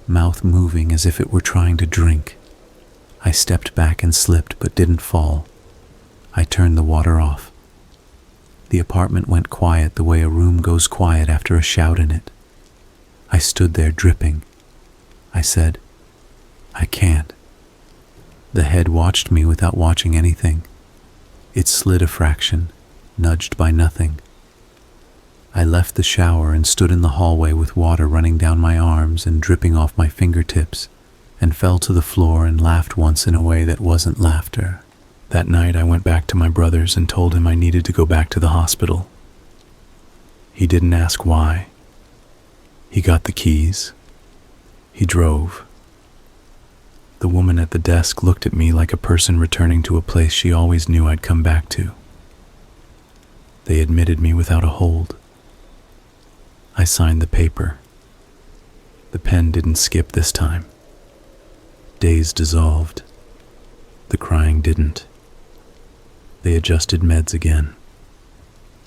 Speaker 1: mouth moving as if it were trying to drink. I stepped back and slipped but didn't fall. I turned the water off. The apartment went quiet the way a room goes quiet after a shout in it. I stood there dripping. I said, "I can't." The head watched me without watching anything. It slid a fraction, nudged by nothing. I left the shower and stood in the hallway with water running down my arms and dripping off my fingertips, and fell to the floor and laughed once in a way that wasn't laughter. That night I went back to my brother's and told him I needed to go back to the hospital. He didn't ask why. He got the keys. He drove. The woman at the desk looked at me like a person returning to a place she always knew I'd come back to. They admitted me without a hold. I signed the paper. The pen didn't skip this time. Days dissolved. The crying didn't. They adjusted meds again.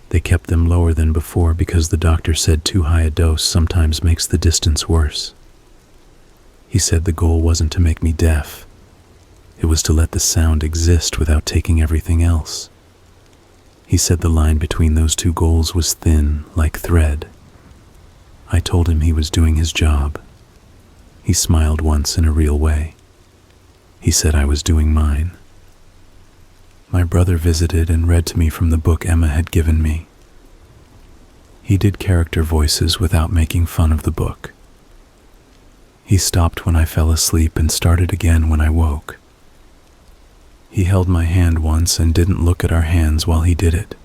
Speaker 1: They kept them lower than before because the doctor said too high a dose sometimes makes the distance worse. He said the goal wasn't to make me deaf. It was to let the sound exist without taking everything else. He said the line between those two goals was thin, like thread. I told him he was doing his job. He smiled once in a real way. He said I was doing mine. My brother visited and read to me from the book Emma had given me. He did character voices without making fun of the book. He stopped when I fell asleep and started again when I woke. He held my hand once and didn't look at our hands while he did it,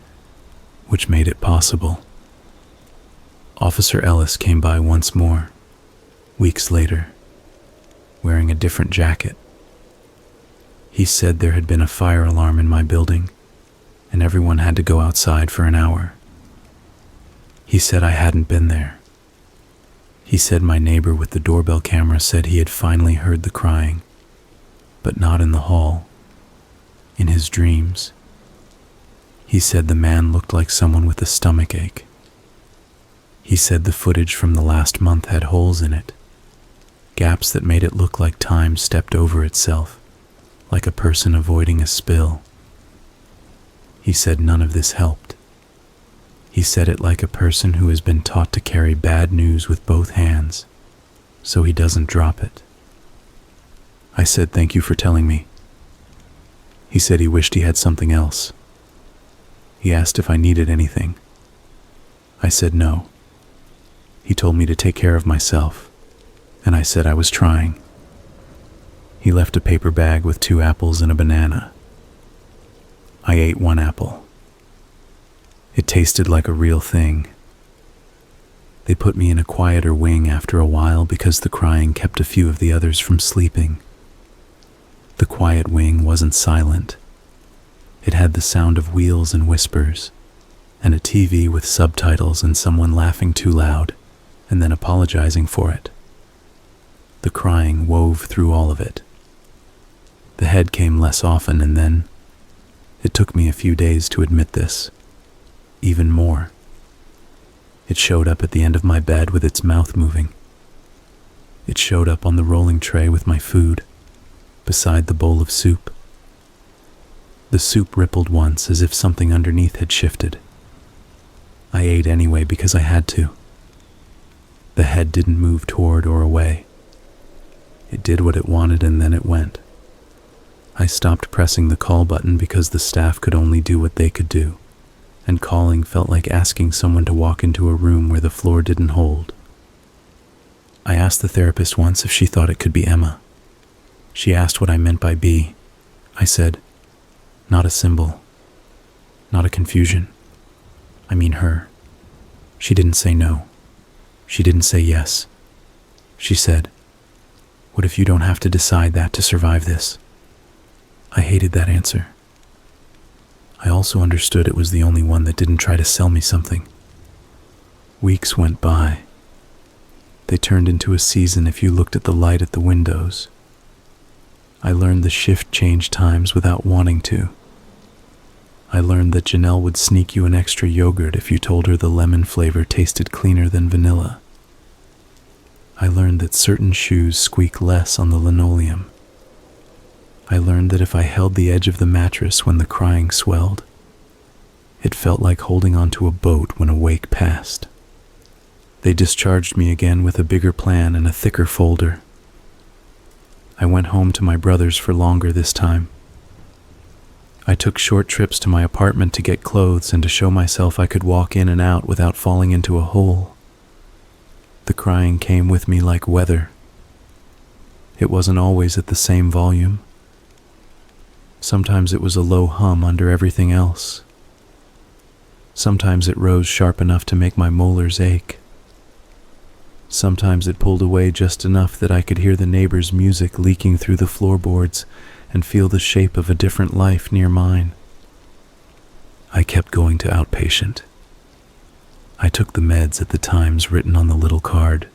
Speaker 1: which made it possible. Officer Ellis came by once more, weeks later, wearing a different jacket. He said there had been a fire alarm in my building, and everyone had to go outside for an hour. He said I hadn't been there. He said my neighbor with the doorbell camera said he had finally heard the crying, but not in the hall, in his dreams. He said the man looked like someone with a stomach ache. He said the footage from the last month had holes in it, gaps that made it look like time stepped over itself, like a person avoiding a spill. He said none of this helped. He said it like a person who has been taught to carry bad news with both hands, so he doesn't drop it. I said thank you for telling me. He said he wished he had something else. He asked if I needed anything. I said no. He told me to take care of myself, and I said I was trying. He left a paper bag with 2 apples and a banana. I ate 1 apple. It tasted like a real thing. They put me in a quieter wing after a while because the crying kept a few of the others from sleeping. The quiet wing wasn't silent. It had the sound of wheels and whispers, and a TV with subtitles and someone laughing too loud and then apologizing for it. The crying wove through all of it. The head came less often, and then it took me a few days to admit this. Even more. It showed up at the end of my bed with its mouth moving. It showed up on the rolling tray with my food, beside the bowl of soup. The soup rippled once as if something underneath had shifted. I ate anyway because I had to. The head didn't move toward or away. It did what it wanted and then it went. I stopped pressing the call button because the staff could only do what they could do, and calling felt like asking someone to walk into a room where the floor didn't hold. I asked the therapist once if she thought it could be Emma. She asked what I meant by B. I said, not a symbol, not a confusion. I mean her. She didn't say no. She didn't say yes. She said, what if you don't have to decide that to survive this? I hated that answer. I also understood it was the only one that didn't try to sell me something. Weeks went by. They turned into a season if you looked at the light at the windows. I learned the shift change times without wanting to. I learned that Janelle would sneak you an extra yogurt if you told her the lemon flavor tasted cleaner than vanilla. I learned that certain shoes squeak less on the linoleum. I learned that if I held the edge of the mattress when the crying swelled, it felt like holding onto a boat when a wake passed. They discharged me again with a bigger plan and a thicker folder. I went home to my brother's for longer this time. I took short trips to my apartment to get clothes and to show myself I could walk in and out without falling into a hole. The crying came with me like weather. It wasn't always at the same volume. Sometimes it was a low hum under everything else. Sometimes it rose sharp enough to make my molars ache. Sometimes it pulled away just enough that I could hear the neighbor's music leaking through the floorboards and feel the shape of a different life near mine. I kept going to outpatient. I took the meds at the times written on the little card.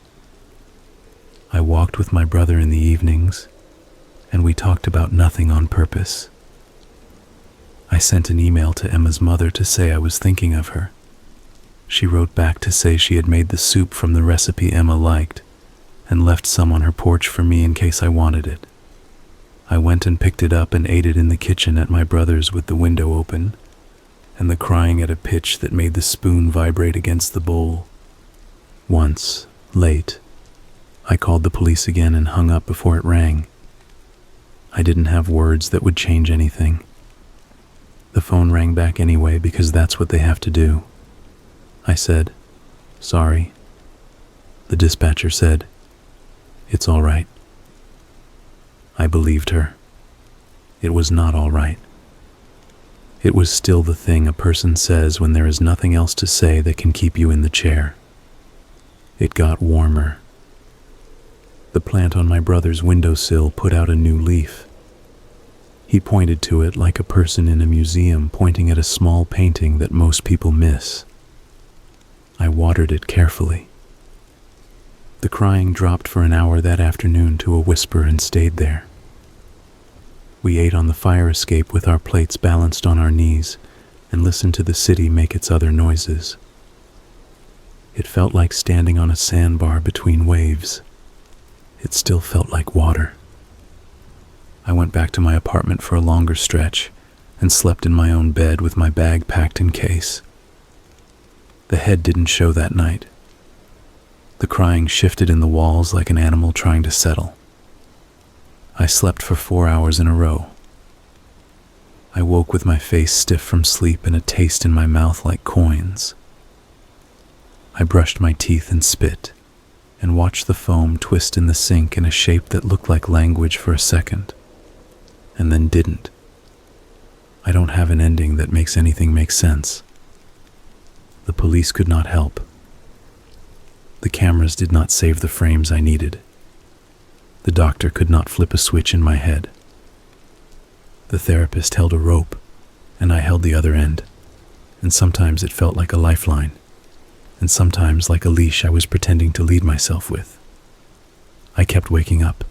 Speaker 1: I walked with my brother in the evenings, and we talked about nothing on purpose. I sent an email to Emma's mother to say I was thinking of her. She wrote back to say she had made the soup from the recipe Emma liked and left some on her porch for me in case I wanted it. I went and picked it up and ate it in the kitchen at my brother's with the window open and the crying at a pitch that made the spoon vibrate against the bowl. Once, late, I called the police again and hung up before it rang. I didn't have words that would change anything. The phone rang back anyway because that's what they have to do. I said, "Sorry." The dispatcher said, "It's all right." I believed her. It was not all right. It was still the thing a person says when there is nothing else to say that can keep you in the chair. It got warmer. The plant on my brother's windowsill put out a new leaf. He pointed to it like a person in a museum pointing at a small painting that most people miss. I watered it carefully. The crying dropped for an hour that afternoon to a whisper and stayed there. We ate on the fire escape with our plates balanced on our knees and listened to the city make its other noises. It felt like standing on a sandbar between waves. It still felt like water. I went back to my apartment for a longer stretch and slept in my own bed with my bag packed in case. The head didn't show that night. The crying shifted in the walls like an animal trying to settle. I slept for 4 hours in a row. I woke with my face stiff from sleep and a taste in my mouth like coins. I brushed my teeth and spit, and watched the foam twist in the sink in a shape that looked like language for a second, and then didn't. I don't have an ending that makes anything make sense. The police could not help. The cameras did not save the frames I needed. The doctor could not flip a switch in my head. The therapist held a rope, and I held the other end, and sometimes it felt like a lifeline, and sometimes like a leash I was pretending to lead myself with. I kept waking up.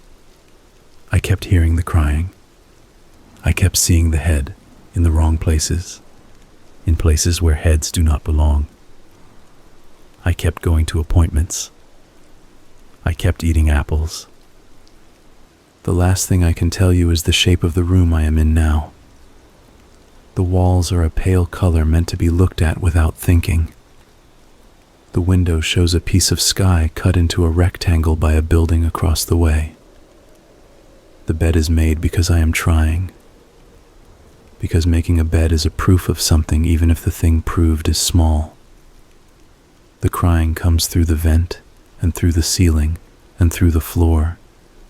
Speaker 1: I kept hearing the crying. I kept seeing the head in the wrong places, in places where heads do not belong. I kept going to appointments. I kept eating apples. The last thing I can tell you is the shape of the room I am in now. The walls are a pale color meant to be looked at without thinking. The window shows a piece of sky cut into a rectangle by a building across the way. The bed is made because I am trying. Because making a bed is a proof of something even if the thing proved is small. The crying comes through the vent, and through the ceiling, and through the floor,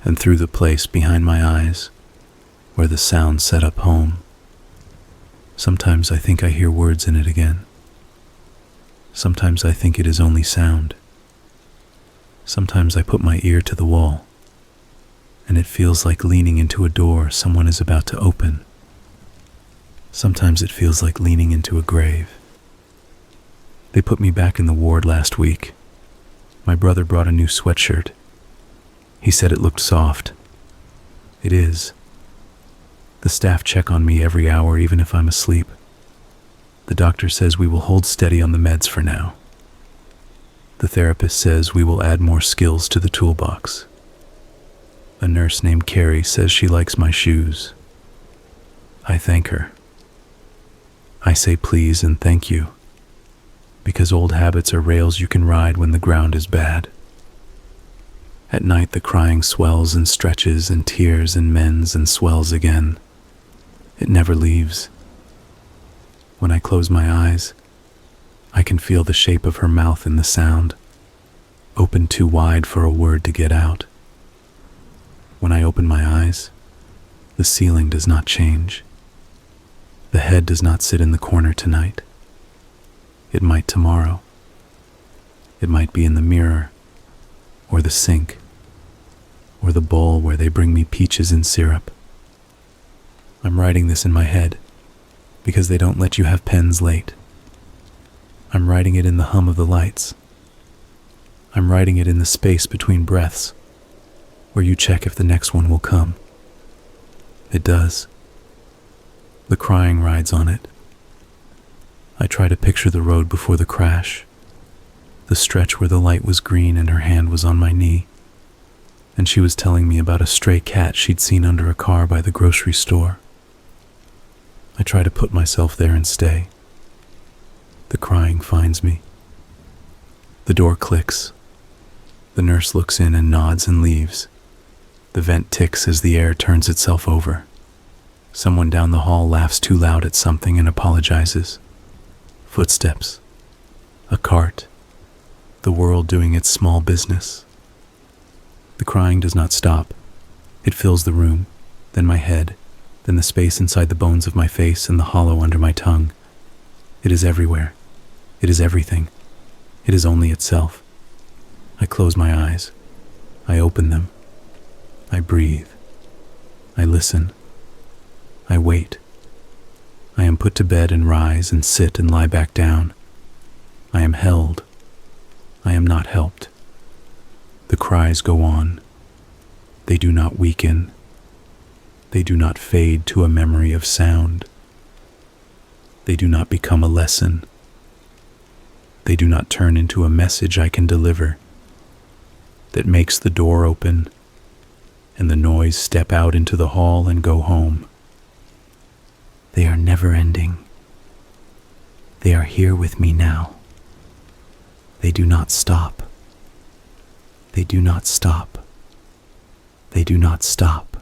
Speaker 1: and through the place behind my eyes, where the sound set up home. Sometimes I think I hear words in it again. Sometimes I think it is only sound. Sometimes I put my ear to the wall, and it feels like leaning into a door someone is about to open. Sometimes it feels like leaning into a grave. They put me back in the ward last week. My brother brought a new sweatshirt. He said it looked soft. It is. The staff check on me every hour even if I'm asleep. The doctor says we will hold steady on the meds for now. The therapist says we will add more skills to the toolbox. A nurse named Carrie says she likes my shoes. I thank her. I say please and thank you, because old habits are rails you can ride when the ground is bad. At night the crying swells and stretches and tears and mends and swells again. It never leaves. When I close my eyes, I can feel the shape of her mouth in the sound, open too wide for a word to get out. When I open my eyes, the ceiling does not change. The head does not sit in the corner tonight. It might tomorrow. It might be in the mirror, or the sink, or the bowl where they bring me peaches in syrup. I'm writing this in my head because they don't let you have pens late. I'm writing it in the hum of the lights. I'm writing it in the space between breaths, where you check if the next one will come. It does. The crying rides on it. I try to picture the road before the crash, the stretch where the light was green and her hand was on my knee, and she was telling me about a stray cat she'd seen under a car by the grocery store. I try to put myself there and stay. The crying finds me. The door clicks. The nurse looks in and nods and leaves. The vent ticks as the air turns itself over. Someone down the hall laughs too loud at something and apologizes. Footsteps. A cart. The world doing its small business. The crying does not stop. It fills the room, then my head, then the space inside the bones of my face and the hollow under my tongue. It is everywhere. It is everything. It is only itself. I close my eyes. I open them. I breathe. I listen. I wait. I am put to bed and rise and sit and lie back down. I am held. I am not helped. The cries go on. They do not weaken. They do not fade to a memory of sound. They do not become a lesson. They do not turn into a message I can deliver that makes the door open and the noise step out into the hall and go home. They are never ending. They are here with me now. They do not stop. They do not stop. They do not stop.